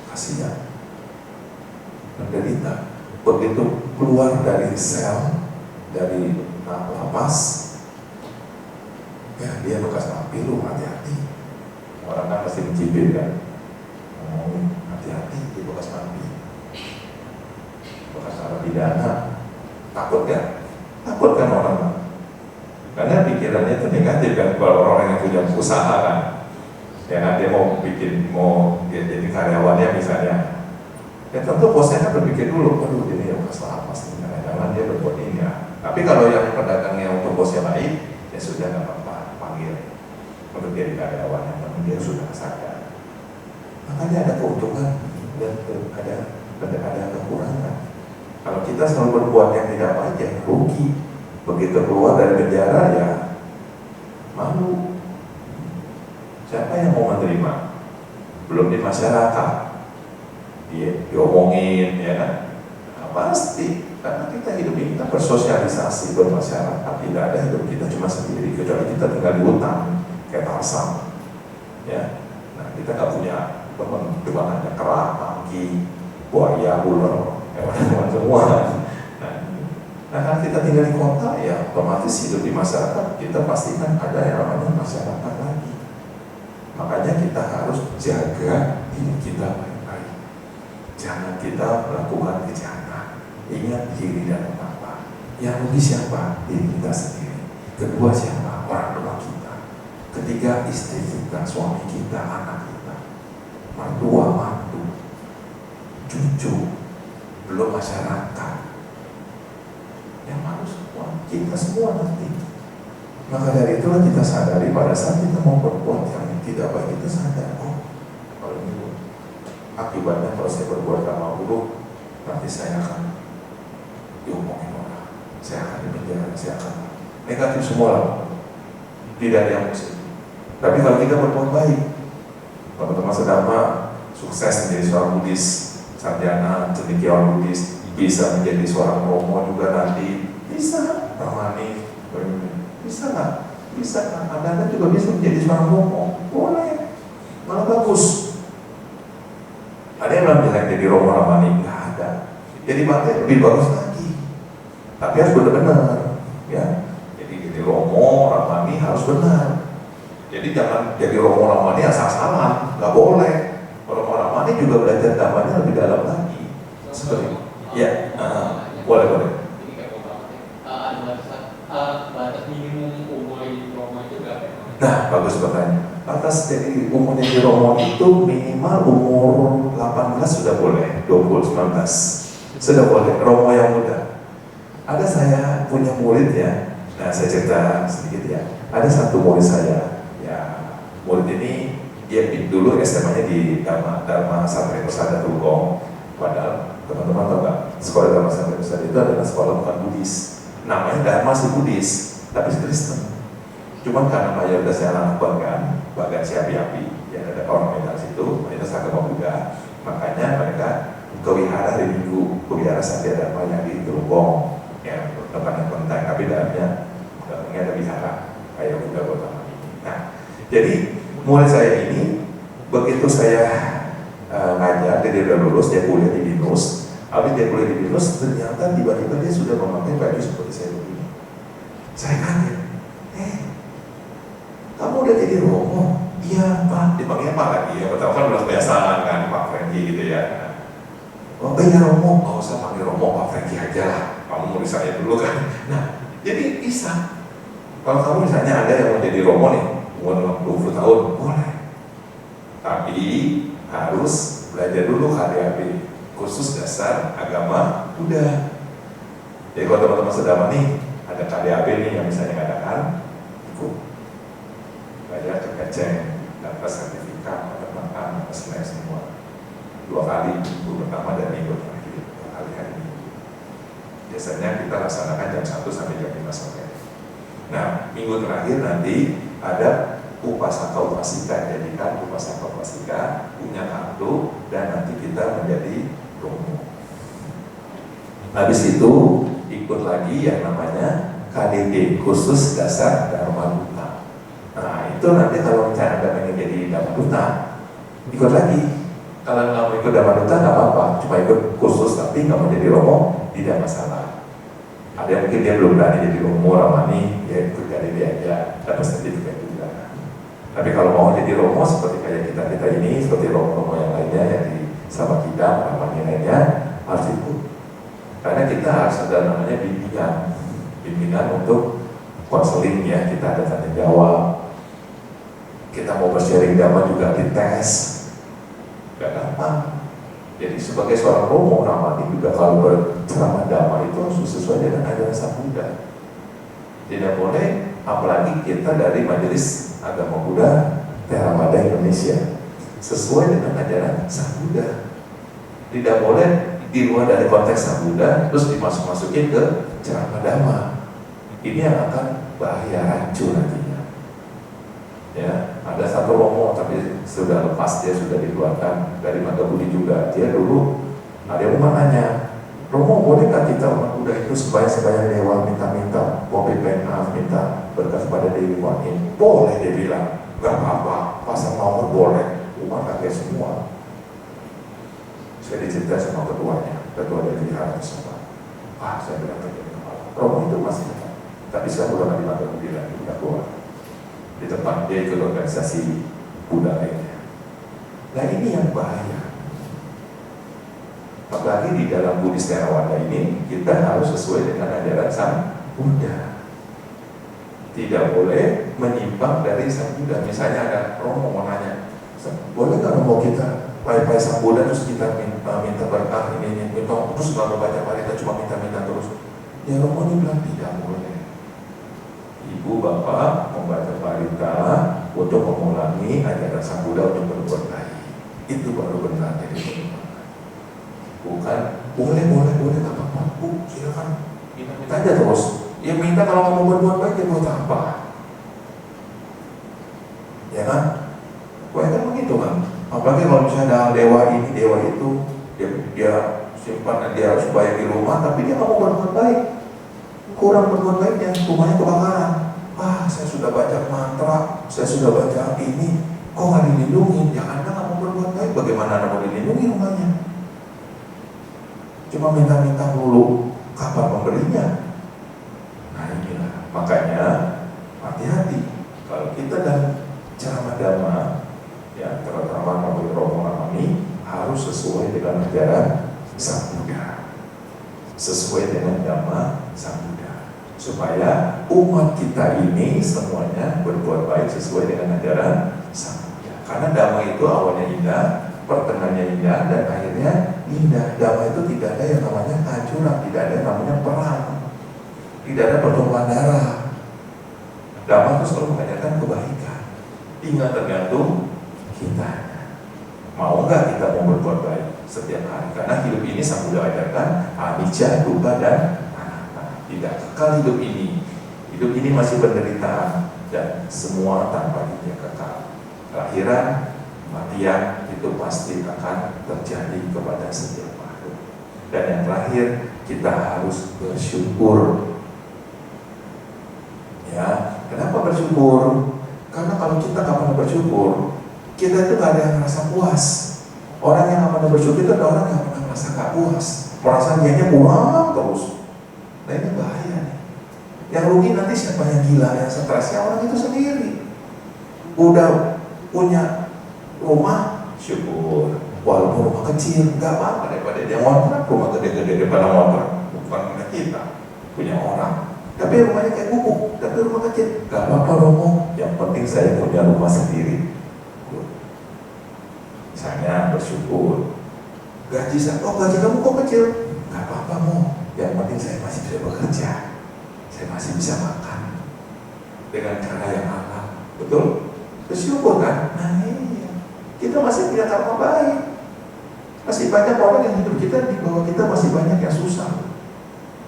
kasihan, menderita. Begitu keluar dari sel, dari lapas, ya dia bekas napi, lu hati-hati. Orang kan pasti mencibir kan, ngomongin hati-hati di bekas napi, bekas narapidana. Takut kan orang, karena pikirannya itu negatif kan. Kalau orang yang punya usaha kan, ya kan dia mau dia jadi karyawannya misalnya, ya tentu bosnya kan berpikir dulu, aduh ini yang bekas lapas nih, jangan dia berbuat ini ya. Tapi kalau yang pedagangnya untuk bosnya baik, ya sudah nggak apa-apa, panggil untuk jadi karyawan yang penting dia sudah sadar. Makanya ada keuntungan dan ada kekurangan. Kalau kita selalu berbuat yang tidak baik ya rugi. Begitu keluar dari penjara ya malu. Siapa yang mau menerima? Belum di masyarakat, dia diomongin ya kan? Nah, pasti karena kita hidup ini kita bersosialisasi, bermasyarakat. Tidak ada hidup kita cuma sendiri, kecuali kita tinggal di hutan kayak Tarzan, ya. Nah kita nggak punya teman, cuma ada kera, monkey, buaya, ular, hewan-hewan semua. Nah kalau kita tinggal di kota, ya otomatis hidup di masyarakat, kita pastikan ada yang namanya masyarakat lagi. Makanya kita harus jaga diri kita baik-baik. Jangan kita melakukan kejahatan. Ingat diri dan apa? Yang rugi siapa? Diri kita sendiri. Kedua siapa? Orang tua kita. Ketiga istri kita, suami kita, anak kita, mertua, mantu, cucu, belum masyarakat. Yang harus kita semua nanti. Maka dari itulah kita sadari pada saat kita mau berbuat yang tidak baik, kita sadar, oh kalau ini akibatnya kalau saya berbuat sama buruk, nanti saya akan diomongin orang, saya akan dipenjara, saya akan negatif semua lah, tidak ada yang positif. Tapi kalau kita berbuat baik, teman-teman sedama sukses menjadi seorang Buddhis sarjana cendekiawan Buddhis bisa menjadi seorang romo juga nanti, bisa. Ramani, bisa nggak? Bisa kan? Anda juga bisa menjadi seorang romo, boleh, malah bagus. Ada yang bilang jadi romo Ramani, nggak ada. Jadi makanya lebih bagus lagi. Tapi harus benar-benar, ya. Jadi romo Ramani harus benar. Jadi jangan jadi romo Ramani asal-asalan, nggak boleh. Romo Ramani juga belajar damanya lebih dalam lagi. Seperti itu. Ya, boleh. Batas minimum umur di romo itu berapa? Nah, bagus pertanyaan. Batas jadi umur di romo itu minimal umur 18 sudah boleh, 20, 19 sudah boleh, romo yang muda. Ada saya punya murid ya, nah saya cerita sedikit ya. Ada satu murid saya, ya murid ini dia dulu SMA-nya di Dharma Satria Persada Tulung. Padahal teman-teman tahu nggak, sekolah Dharma Satria Persada itu adalah sekolah bukan Buddhis. Namanya Dharma si Buddhis, tapi Kristen. Cuman karena mayoritasnya anak bagan siapi-api, ya ada orang Medan situ, mayoritas agama Buddha, makanya mereka ke wihara hari Minggu, ke wihara Satya Dharma yang di Tulung, ya tempat yang penting, tapi dalamnya ada wihara kayak Buddha Gotama ini. Nah, jadi mulai saya ini, begitu saya ngajar, dia udah lulus, dia kuliah di BINUS. Habis dia kuliah di BINUS, ternyata tiba-tiba dia sudah memakai baju seperti saya begini. Saya kaget, kamu udah jadi romo? Iya Pak, dipanggilnya Pak lagi ya, pertama kan udah kebiasaan kan, Pak Franky gitu ya. Oh iya romo, nggak usah panggil romo, Pak Franky aja lah, kamu mau saya dulu kan. Nah, jadi bisa. Kalau kamu misalnya ada yang mau jadi romo nih, umur 20 tahun, boleh. Tapi harus belajar dulu KDAP, khusus dasar agama Buddha. Jadi kalau teman-teman sedang nih, ada KDAP nih yang misalnya mengadakan, ikut. Belajar cek-cek, dapat sertifikat, dapat makan, dapat snack semua. 2 kali, minggu pertama dan minggu terakhir, 2 kali hari Minggu. Biasanya kita laksanakan jam 1 sampai jam 5 sore. Nah, minggu terakhir nanti ada upasaka upasika, jadikan upasaka upasika punya kartu dan nanti kita menjadi romo. Habis itu ikut lagi yang namanya KDD, khusus dasar Dharma Duta. Nah itu nanti kalau misalnya Anda pengen jadi Dharma Duta, ikut lagi. Kalau nggak mau ikut Dharma Duta nggak apa-apa, cuma ikut khusus tapi nggak mau jadi romo, tidak masalah. Ada yang mungkin dia belum berani jadi romo Ramani, ya ikut KDD aja, dapat sertifikat juga. Tapi kalau mau jadi romo seperti kayak kita ini, seperti romo-romo yang lainnya yang di sama kita, Ramani lainnya, harus ikut. Karena kita harus ada namanya bimbingan untuk konseling ya, kita ada tanya jawab, kita mau bersharing dhamma juga dites, gak gampang. Jadi sebagai seorang romo Ramani juga kalau berceramah dhamma itu harus sesuai dengan ajaran Sang Buddha. Tidak boleh, apalagi kita dari Majelis Agama Buddha Theravada Indonesia, sesuai dengan ajaran Sang Buddha. Tidak boleh di luar dari konteks Sang Buddha terus dimasuk-masukin ke ceramah dhamma. Ini yang akan bahaya, hancur nantinya. Ya, ada satu romo tapi sudah lepas, dia sudah dikeluarkan dari Mata Budi juga. Dia dulu ada yang nanya, romo bolehkah kita umat Buddha itu sembahyang dewa, minta-minta kopi penaf, minta berkat kepada Dewi Kuan Yin? Boleh, dia bilang, nggak apa-apa, pasang nomor boleh, umat kakek semua. Saya dicerita sama ketua dari wihara tersebut. Saya bilang ke kepala, romo itu masih ada, tapi sekarang udah nggak di Mata Budi lagi, udah keluar di tempat dia ikut organisasi Buddha lainnya. Nah ini yang bahaya. Apalagi di dalam Buddhis Theravada ini kita harus sesuai dengan ajaran Sang Buddha. Tidak boleh menyimpang dari Sang Buddha. Misalnya ada romo mau nanya, boleh nggak romo kita pai-pai Sang Buddha terus kita minta berkah ini terus nggak mau baca parita, cuma minta terus? Ya romo ini bilang tidak boleh. Ibu bapak membaca parita untuk mengulangi ajaran Sang Buddha untuk berbuat baik. Itu baru benar jadi penyimpangan. Bukan boleh nggak apa-apa, Bu, silakan minta aja terus. Ya minta kalau mau berbuat baik ya buat apa? Ya kan? Wah kan begitu kan? Apalagi kalau misalnya ada dewa ini, dewa itu, dia simpan, dia harus bayar di rumah, tapi dia nggak mau berbuat baik, kurang berbuat baiknya, rumahnya kebakaran. Saya sudah baca mantra, saya sudah baca ini, kok nggak dilindungi? Ya Anda nggak mau berbuat baik, bagaimana Anda mau dilindungi rumahnya? Cuma minta-minta dulu, kapan memberinya? Nah inilah, makanya hati-hati kalau kita dan ceramah dhamma, ya terutama melalui rombongan kami harus sesuai dengan ajaran Sang Buddha, sesuai dengan dhamma Sang Buddha, supaya umat kita ini semuanya berbuat baik sesuai dengan ajaran Sang Buddha. Karena dhamma itu awalnya indah, pertengahannya indah, dan akhirnya indah. Dhamma itu tidak ada yang namanya kehancuran, tidak ada yang namanya perang, tidak ada pertumpahan darah. Dhamma itu selalu mengajarkan kebaikan. Tinggal tergantung kita. Mau nggak kita mau berbuat baik setiap hari? Karena hidup ini Sang Buddha ajarkan anicca, dukkha, dan anatta. Tidak kekal hidup ini. Hidup ini masih penderitaan dan semua tanpa dia kekal. Kelahiran, kematian itu pasti akan terjadi kepada setiap makhluk. Dan yang terakhir, kita harus bersyukur. Ya, kenapa bersyukur? Karena kalau kita nggak pernah bersyukur, kita itu nggak ada yang merasa puas. Orang yang nggak pernah bersyukur itu adalah orang yang pernah merasa nggak puas, merasa dianya kurang terus. Nah ini bahaya nih. Yang rugi nanti siapa yang gila, yang stresnya orang itu sendiri. Udah punya rumah, syukur. Walaupun rumah kecil, nggak apa-apa daripada dia ngontrak. Rumah gede-gede daripada ngontrak, bukan kita punya orang. Tapi rumahnya kayak gubuk, tapi rumah kecil, nggak apa-apa Romo. Yang penting saya punya rumah sendiri. Misalnya bersyukur. Gaji saya, gaji kamu kok kecil? Gak apa-apa Mo, yang penting saya masih bisa bekerja, saya masih bisa makan dengan cara yang halal. Betul? Bersyukur kan? Nah iya, kita masih punya karma baik. Masih banyak orang yang hidup kita di bawah kita, masih banyak yang susah.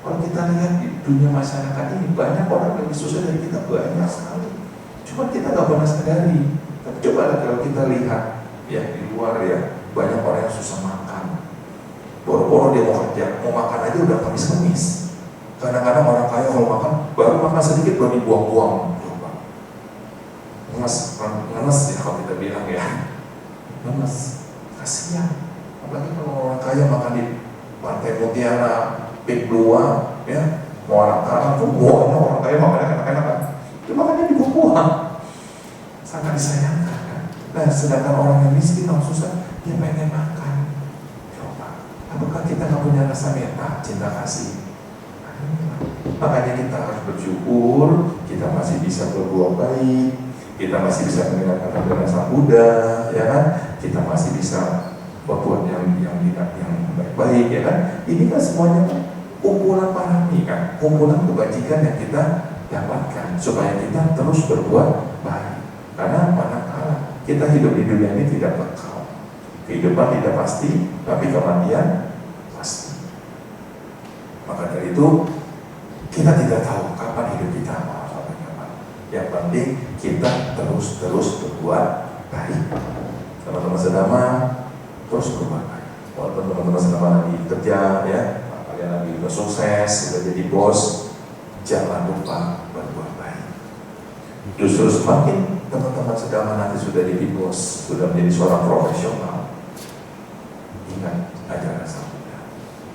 Kalau kita lihat di dunia masyarakat ini, banyak orang yang lebih susah dari kita, banyak sekali. Cuma kita gak pernah sadari. Tapi coba kalau kita lihat ya di luar ya, banyak orang yang susah makan. Boro-boro dia mau kerja, mau makan aja udah kemis-kemis. Kadang-kadang orang kaya kalau makan, baru makan sedikit baru dibuang-buang. Coba ngenes ya kalau kita bilang ya, ngenes, kasihan. Apalagi kalau orang kaya makan di Pantai Mutiara, Pik 2 ya, mau orang kaya tuh buahnya, orang kaya makannya enak-enak kan, itu makannya dibuang-buang. Sangat disayangkan kan. Nah, sedangkan orang yang miskin, orang susah, dia pengen makan. Coba, apakah kita nggak punya rasa meta, cinta kasih? Makanya kita harus bersyukur, kita masih bisa berbuat baik, kita masih bisa mendengarkan ajaran Sang Buddha, ya kan? Kita masih bisa berbuat yang baik-baik, ya kan? Ini kan semuanya kumpulan parami kan, kumpulan kebajikan yang kita dapatkan supaya kita terus berbuat baik. Karena manakala kita hidup di dunia ini tidak kekal, kehidupan tidak pasti, tapi kematian pasti. Maka dari itu kita tidak tahu kapan hidup kita mau sampai kapan. Yang penting kita terus berbuat baik. Teman-teman sedama terus berbuat baik. Walaupun teman-teman sedama lagi kerja ya, kalian lagi udah sukses, sudah jadi bos, jangan lupa berbuat baik. Justru semakin teman-teman sedama nanti sudah jadi bos, sudah menjadi seorang profesional, ingat ajaran Sang Buddha.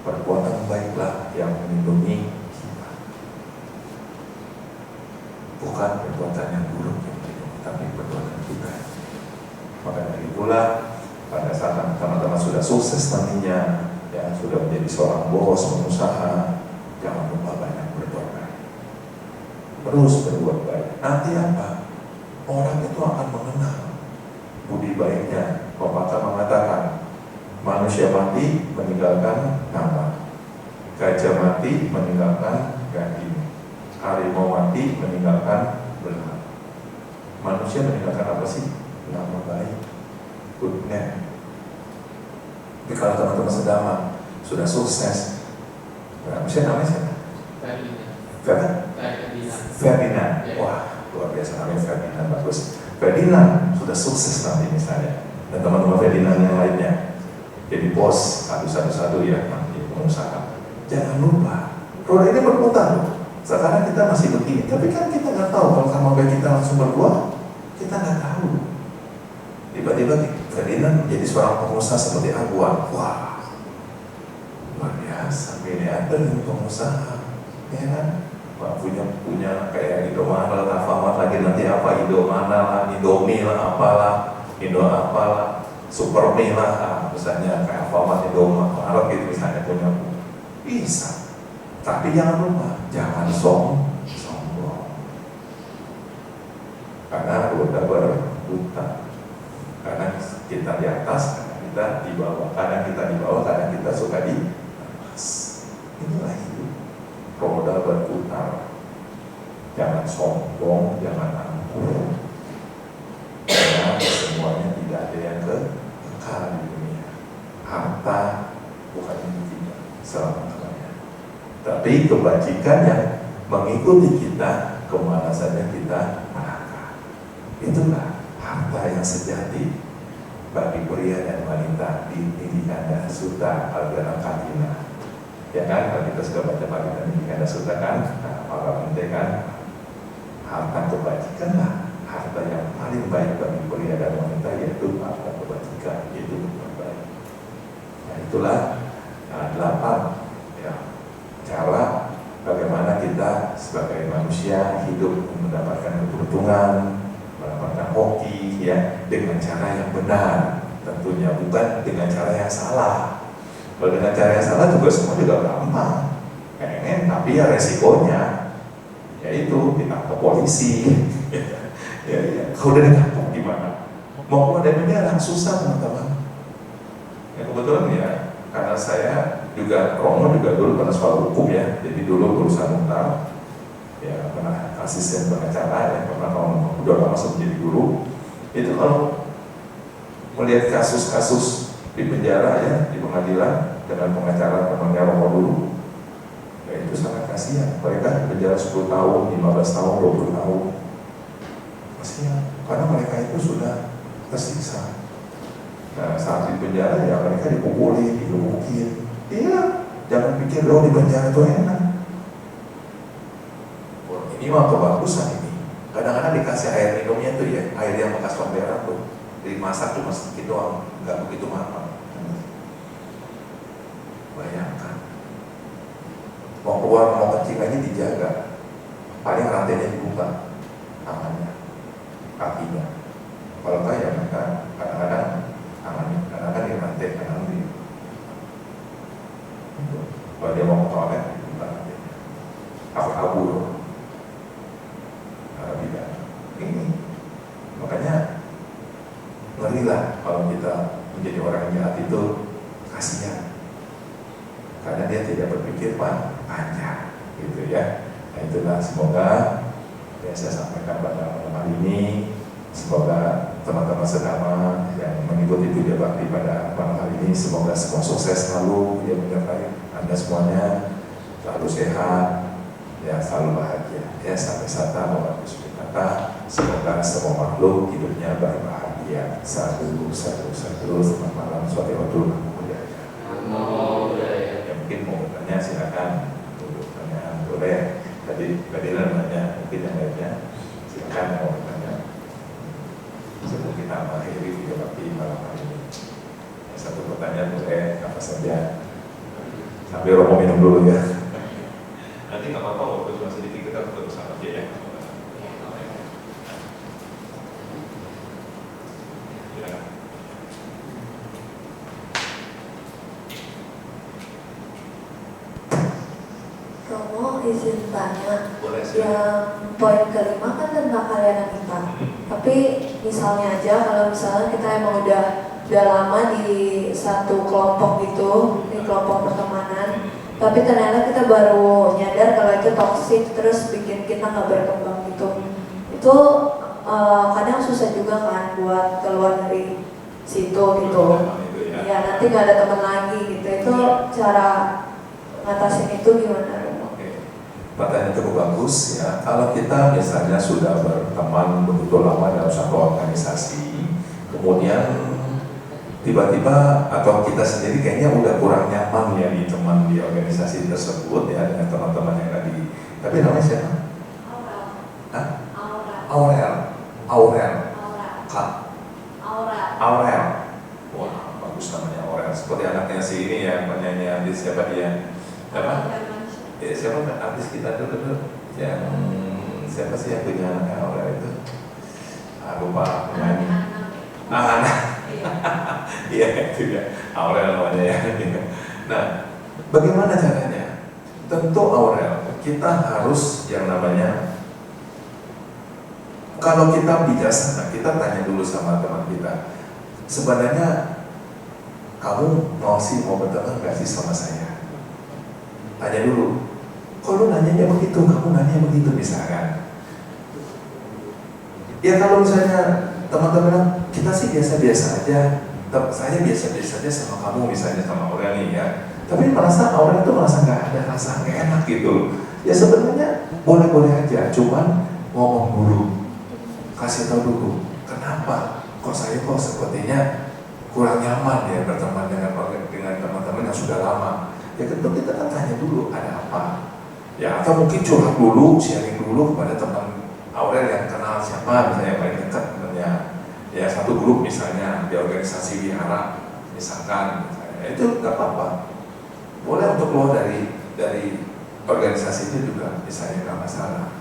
Perbuatan baiklah yang melindungi kita, bukan perbuatan yang buruk yang melindungi, tapi perbuatan kita. Maka dari itulah pada saat teman-teman sudah sukses nantinya, ya sudah menjadi seorang bos, pengusaha, jangan lupa banyak berbuat baik. Terus berbuat baik. Nanti apa? Orang itu akan mengenal budi baiknya. Pepatah mengatakan, manusia mati meninggalkan nama, gajah mati meninggalkan gading, harimau mati meninggalkan belang. Manusia meninggalkan apa sih? Nama baik, good name. Tapi kalau teman-teman sedama sudah sukses, manusia namanya siapa? Ferdinand. Wah, luar biasa namanya Ferdinand, bagus. Ferdinand sudah sukses nanti misalnya, dan teman-teman Ferdinand yang lainnya, jadi bos satu-satu ya, nanti pengusaha. Jangan lupa, roda ini berputar loh. Sekarang kita masih begini, tapi kan kita nggak tahu kalau sama baik kita langsung berbuat, kita nggak tahu. Tiba-tiba Ferdinand menjadi seorang pengusaha seperti Aguan. Wah, luar biasa, miliarder ini pengusaha, ya kan? Wah, punya kayak Indomaret, Alfamart lagi nanti apa, Indomie lah, apalah, Indo apalah, Supermie lah, misalnya kayak Alfamart, Indomaret gitu misalnya punya, bisa. Tapi jangan lupa, jangan sombong. Karena roda berputar. Karena kita di atas, karena kita di bawah. Karena kita di bawah, karena kita suka di atas. Inilah hidup. Roda berputar. Jangan sombong, jangan angkuh. Karena semuanya tidak ada yang kekal di dunia. Harta bukan ini tidak selama-lamanya. Tapi kebajikan yang mengikuti kita kemana saja kita melangkah. Itulah harta yang sejati bagi pria dan wanita di Nidikanda Sutta Algana Katina. Ya kan, kalau kita sudah baca Pagita Nidikanda Sutta kan, para penting kan, harta kebajikan lah, harta yang paling baik bagi pria dan wanita yaitu harta kebajikan, itu yang baik. Nah itulah 8 ya, cara bagaimana kita sebagai manusia hidup mendapatkan keberuntungan, mendapatkan hoki ya, dengan cara yang benar, tentunya bukan dengan cara yang salah. Kalau dengan cara yang salah juga semua juga gampang, pengen tapi ya resikonya yaitu ditangkap polisi. ya. Kalau udah ditangkap gimana? Mau keluar dari penjara susah teman-teman. Ya kebetulan ya, karena saya juga Romo juga dulu pernah sekolah hukum ya, jadi dulu lulusan Untar, ya pernah asisten pengacara, ya pernah udah lama menjadi guru. Itu kalau melihat kasus-kasus di penjara ya, di pengadilan dengan pengacara temannya Romo dulu, ya itu sangat kasihan. Mereka di penjara 10 tahun, 15 tahun, 20 tahun, kasihan karena mereka itu sudah tersiksa. Nah, saat di penjara ya mereka dipukulin, digebukin. Iya, jangan pikir di penjara itu enak. Wah, ini mah kebagusan ini. Kadang-kadang dikasih air minumnya tuh ya, air yang bekas pemberan tuh, dimasak cuma sedikit doang, nggak begitu matang. Bayangkan, mau keluar mau kencing aja dijaga, paling rantainya dibuka, tangannya, kakinya. Kalau enggak ya mereka kadang-kadang tangannya, kadang-kadang di rantai, kadang-kadang di. Kalau dia mau ke toilet, dibuka rantainya. Kabur. Tidak. Ini makanya ngerilah kalau kita menjadi orang yang jahat itu, kasihan. Karena dia tidak berpikir panjang, gitu ya. Nah itulah semoga ya saya sampaikan pada malam hari ini, semoga teman-teman sedama yang mengikuti video bakti pada malam hari ini, semoga semua sukses selalu ya, menyertai Anda semuanya, selalu sehat, ya selalu bahagia, ya sampai sata maupun kata, semoga semua makhluk hidupnya bahagia. Satu, selamat malam, suatu waktu mungkin mau bertanya silakan, untuk pertanyaan boleh. Tadi nanya mungkin yang lainnya silakan mau bertanya. Sebelum kita mengakhiri video bakti malam hari ini, satu pertanyaan boleh apa saja. Sambil Romo minum dulu ya. Nanti nggak apa-apa, waktu cuma sedikit kita foto bersama aja ya. Romo izin tanya, boleh sih. yang poin kelima kan tentang karya kita. Tapi misalnya aja kalau misalnya kita emang udah lama di satu kelompok gitu, di kelompok pertemanan, tapi ternyata kita baru nyadar kalau itu toksik, terus bikin kita nggak berkembang gitu. Itu kadang susah juga kan buat keluar dari situ gitu. Ya nanti nggak ada teman lagi gitu. Itu cara ngatasin itu gimana? Pertanyaan cukup bagus ya. Kalau kita misalnya sudah berteman begitu lama dalam satu organisasi, kemudian tiba-tiba atau kita sendiri kayaknya udah kurang nyaman ya di teman di organisasi tersebut ya dengan teman-teman yang tadi. Tapi namanya siapa? Aurel. Hah? Aurel. Aurel. Aurel. Aurel. Kak. Aurel. Aurel. Wah, bagus namanya Aurel. Seperti anaknya si ini ya, penyanyi artis siapa dia? Apa? Siapa kan artis kita dulu yang siapa sih yang punya anaknya Aurel itu? Lupa penyanyi. Anak. Iya itu ya. Aurel namanya ya. Nah, bagaimana caranya? Tentu Aurel, kita harus yang namanya kalau kita bijaksana, kita tanya dulu sama teman kita. Sebenarnya kamu mau berteman gak sih sama saya? Tanya dulu. Kalau nanyanya begitu, kamu nanya begitu misalkan. Ya kalau misalnya teman-teman kita sih biasa-biasa aja. Saya biasa-biasa aja sama kamu misalnya sama Aurel nih ya. Tapi Aurel itu merasa nggak ada rasa nggak enak gitu. Ya sebenarnya boleh-boleh aja, cuman ngomong dulu, kasih tahu dulu. Kenapa? Kok saya sepertinya kurang nyaman ya berteman dengan teman-teman yang sudah lama. Ya tentu kita kan tanya dulu ada apa. Ya atau mungkin curhat dulu, sharing dulu kepada teman Aurel yang kenal siapa misalnya paling dekat temannya. Ya satu grup misalnya di organisasi wihara misalkan, itu nggak apa-apa. Boleh untuk keluar dari organisasi itu juga misalnya nggak masalah,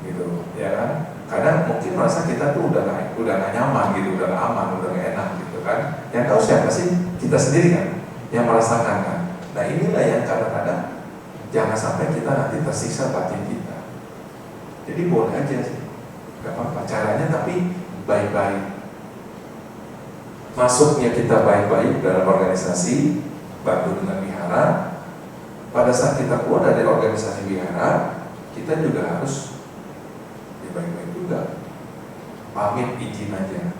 gitu, ya kan? Kadang mungkin merasa kita tuh udah nggak nyaman gitu, udah nggak aman, udah nggak enak gitu kan? Yang tahu siapa sih? Kita sendiri kan, yang merasakan kan. Nah inilah yang kadang-kadang jangan sampai kita nanti tersiksa batin kita. Jadi boleh aja sih, nggak apa-apa. Caranya tapi baik-baik. Masuknya kita baik-baik dalam organisasi, bantu dengan wihara. Pada saat kita keluar dari organisasi wihara, kita juga harus baik-baik juga. Pamit izin aja.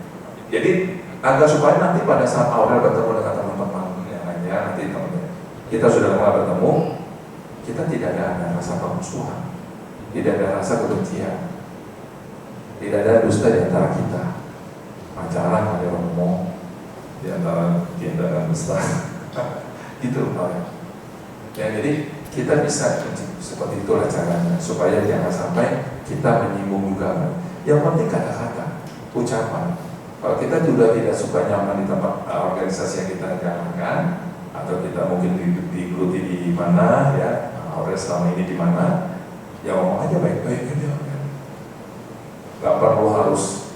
Jadi agar supaya nanti pada saat Aurel bertemu dengan teman-teman yang lainnya, nanti teman-teman kita sudah lama bertemu, kita tidak ada rasa permusuhan, tidak ada rasa kebencian, tidak ada dusta di antara kita. Pacaran ada ngomong di antara cinta dan dusta. Gitu Pak. Ya, jadi kita bisa seperti itulah caranya supaya jangan sampai kita menyinggung juga. Yang penting kata-kata, ucapan. Kalau kita juga tidak suka nyaman di tempat organisasi yang kita jalankan, atau kita mungkin digeluti di mana ya, Aurel selama ini di mana, ya ngomong aja baik-baik aja. Gak perlu harus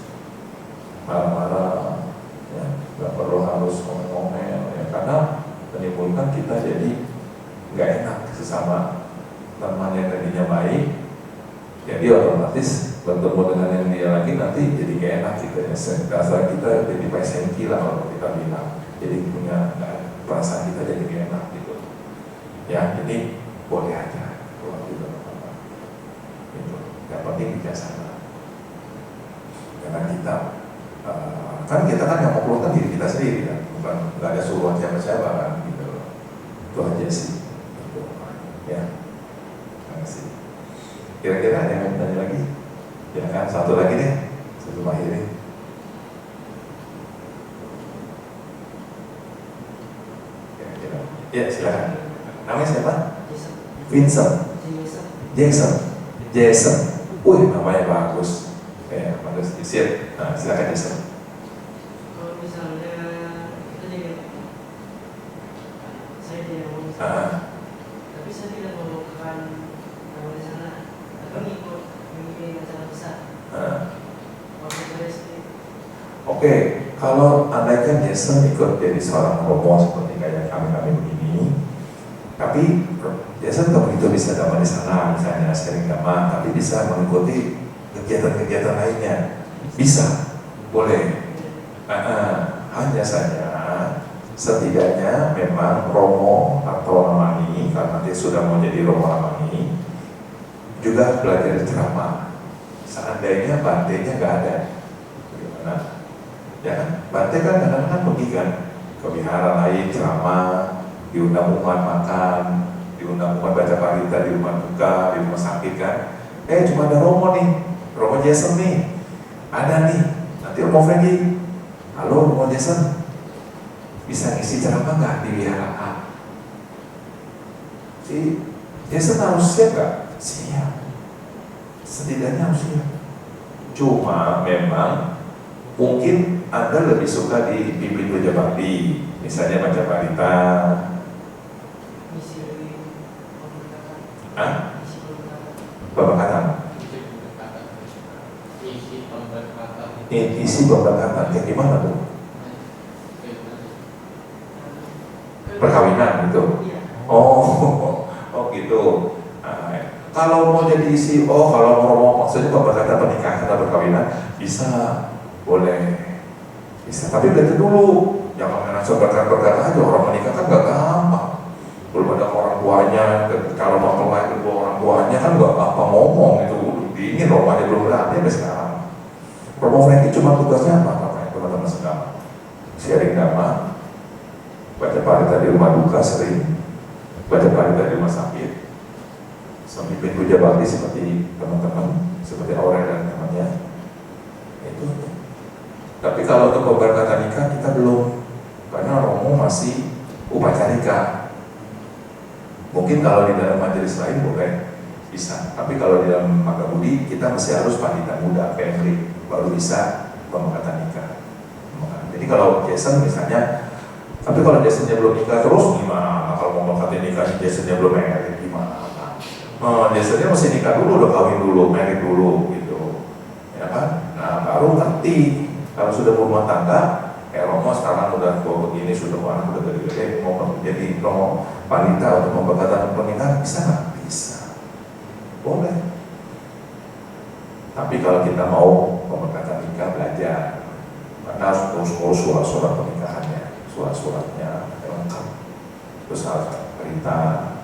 marah-marah, ya. Gak perlu harus ngomel-ngomel, ya. Karena menimbulkan kita jadi nggak enak sesama teman yang tadinya baik, jadi otomatis bertemu dengan yang dia lagi nanti jadi gak enak gitu ya. Rasa kita jadi pesengki lah kalau kita bilang, jadi punya perasaan kita jadi gak enak gitu. Ya, jadi boleh aja kalau gitu apa-apa. Gitu. Yang penting bijaksana. Karena kita kan kita kan yang mau keluarkan diri kita sendiri kan, bukan nggak ada suruhan siapa-siapa kan gitu. Itu aja sih. Gitu. Ya, terima kasih. Kira-kira ada yang mau tanya lagi? Ya kan, satu lagi deh sebelum akhirnya. Kira-kira. Ya silakan. Namanya siapa? Vincent. Jason. Wih, namanya bagus. Ya, bagus. Siap. Nah, silakan Jason. Kalau misalnya kita jadi saya tidak mau tapi saya tidak melupakan nama di sana atau mengikuti acara besar. Waktu saya sendiri. Oke, kalau andaikan Jason ikut jadi seorang romo seperti kayak kami begini, tapi Jason nggak begitu bisa dapat di sana, misalnya sharing agama, tapi bisa mengikuti kegiatan-kegiatan lainnya, bisa, boleh. Hanya saja setidaknya memang romo atau lamani, karena dia sudah mau jadi romo lamani, juga belajar ceramah. Seandainya bantenya nggak ada, gimana? Ya kan, bante kan kadang-kadang pergi kan ke wihara lain ceramah, diundang umat makan, diundang umat baca parita di rumah duka, di rumah sakit kan. Cuma ada romo nih, romo Jason nih, ada nih, nanti romo Freddy, halo romo Jason, bisa ngisi ceramah nggak di wihara A? Si Jason harus siap nggak? Siap. Setidaknya harus siap. Cuma memang mungkin Anda lebih suka di Pimpin Puja Bakti, misalnya baca Parita. Misi pemberkatan. Hah? Misi pemberkatan. Pemberkatan. isi pemberkatan. Isi pemberkatan kayak gimana tuh? Perkawinan gitu. Iya. Oh gitu. Nah, kalau mau jadi isi, kalau mau maksudnya pemberkatan pernikahan atau perkawinan bisa, boleh, bisa. Tapi berarti dulu, jangan langsung berkata aja. Orang menikah kan nggak gampang. Belum ada orang tuanya, kalau mempelai kedua orang tuanya kan nggak gampang ngomong itu. Dingin rumahnya belum berani sampai sekarang. Romo Franky cuma tugasnya apa teman-teman sedang sharing dhamma, baca parita di rumah duka sering, baca parita di rumah sakit, sambil puja bakti seperti teman-teman, seperti Aurel dan temannya. Itu. Tapi kalau untuk pemberkatan nikah kita belum, karena Romo masih upacarika. Mungkin kalau di dalam majelis lain boleh, bisa. Tapi kalau di dalam Magabudi kita masih harus pandita muda, family, baru bisa pemberkatan nikah. Jadi kalau Jason misalnya, tapi kalau Jasonnya belum nikah terus gimana? Kalau mau pemberkatan nikah, Jasonnya belum married gimana? Jasonnya mesti nikah dulu, udah kawin dulu, married dulu gitu, ya kan? Nah baru ngerti. Kalau sudah berumah tangga, Romo sekarang udah tua begini, sudah anak udah gede-gede, mau jadi Romo wanita untuk pemberkatan pernikahan bisa nggak? Bisa, boleh. Tapi kalau kita mau pemberkatan nikah, belajar, karena harus ngurus surat-surat pernikahannya, surat-suratnya lengkap, terus harus perintah,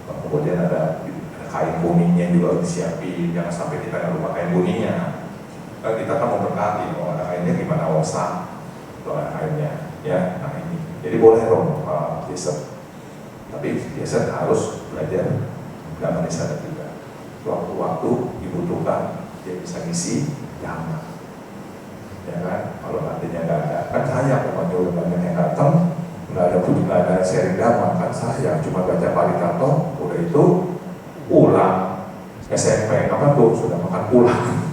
kemudian ada kain kuningnya juga harus disiapin, jangan sampai kita nggak lupa kain kuningnya. Kan kita kan mau berkati, mau ada kainnya gimana, osak, kalau ada kainnya, ya, nah ini. Jadi boleh dong, Jason. Tapi Jason harus belajar dhamma nisada juga. Waktu-waktu dibutuhkan dia bisa ngisi dhamma, ya kan? Kalau nantinya nggak ada, kan sayang umatnya udah banyak yang datang, nggak ada sharing dhamma, kan sayang. Cuma baca paritato, udah itu pulang. SMP apa tuh sudah makan pulang.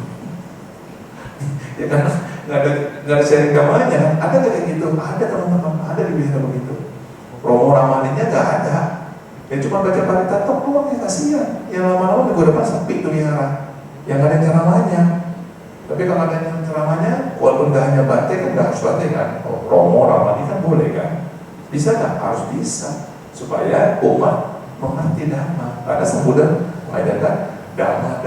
Ya kan nggak ada sharing dhammanya. Ada kayak gitu? Ada teman-teman, ada di wihara begitu. Romo ramaninya nggak ada. Ya cuma baca paritato doang, ya kasihan. Yang lama-lama juga udah sepi tuh wihara. Yang nggak ada ceramahnya. Tapi kalau ada yang ceramahnya, walaupun nggak hanya bante kan nggak harus bante kan. Romo ramani kan boleh kan? Bisa nggak? Harus bisa. Supaya umat mengerti dhamma. Ada sebutan mengajarkan dhamma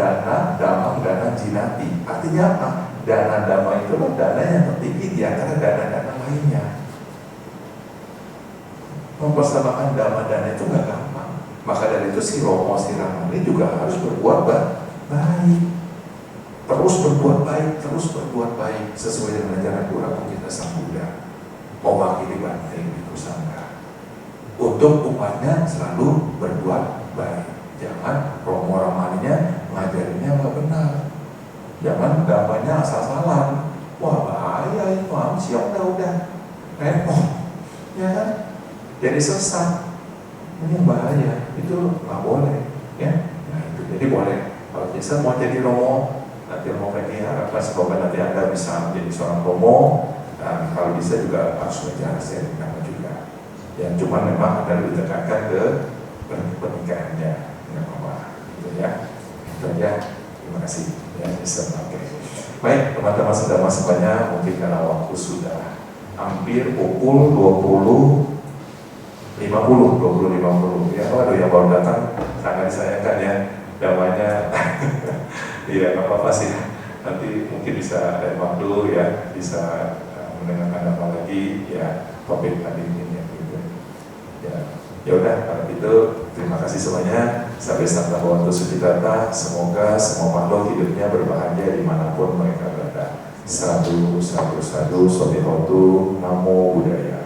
dana jinati. Artinya apa? Dana dhamma itu dana yang tertinggi di antara dana-dana lainnya. Mempersamakan dhamma dana itu nggak gampang. Maka dari itu si Romo si Ramani juga harus berbuat baik. Terus berbuat baik sesuai dengan ajaran Pura kita Sang Buddha. Mewakili Bante Bhikkhu Sangha. Untuk umatnya selalu berbuat baik. Jangan Romo Ramaninya ngajarinya nggak benar. Jangan dhammanya asal-asalan. Wah bahaya itu, siap udah repot, ya kan? Jadi sesat. Ini bahaya, itu nggak boleh, ya. Nah itu jadi boleh. Kalau bisa mau jadi Romo, nanti Romo Franky harapkan semoga nanti Anda bisa menjadi seorang Romo. Dan kalau bisa juga harus belajar sharing dhamma juga. Ya cuma memang Anda lebih tekankan ke pernikahannya, nggak apa-apa, gitu ya. Itu aja. Terima kasih. Ya, bisa. Oke. Baik, teman-teman sudah semuanya, mungkin karena waktu sudah hampir pukul 20.50 ya. Waduh, yang baru datang sangat disayangkan ya. Namanya iya, nggak apa-apa sih. Nanti mungkin bisa ada waktu ya, bisa mendengarkan apa lagi ya, topik tadi ini ya, gitu. Ya udah, kalau gitu terima kasih semuanya. Sampai sampai waktu Suditata. Semoga semua makhluk hidupnya berbahagia dimanapun mereka berada. Sadu, sadu, sadu, sobihotu, namo buddhaya.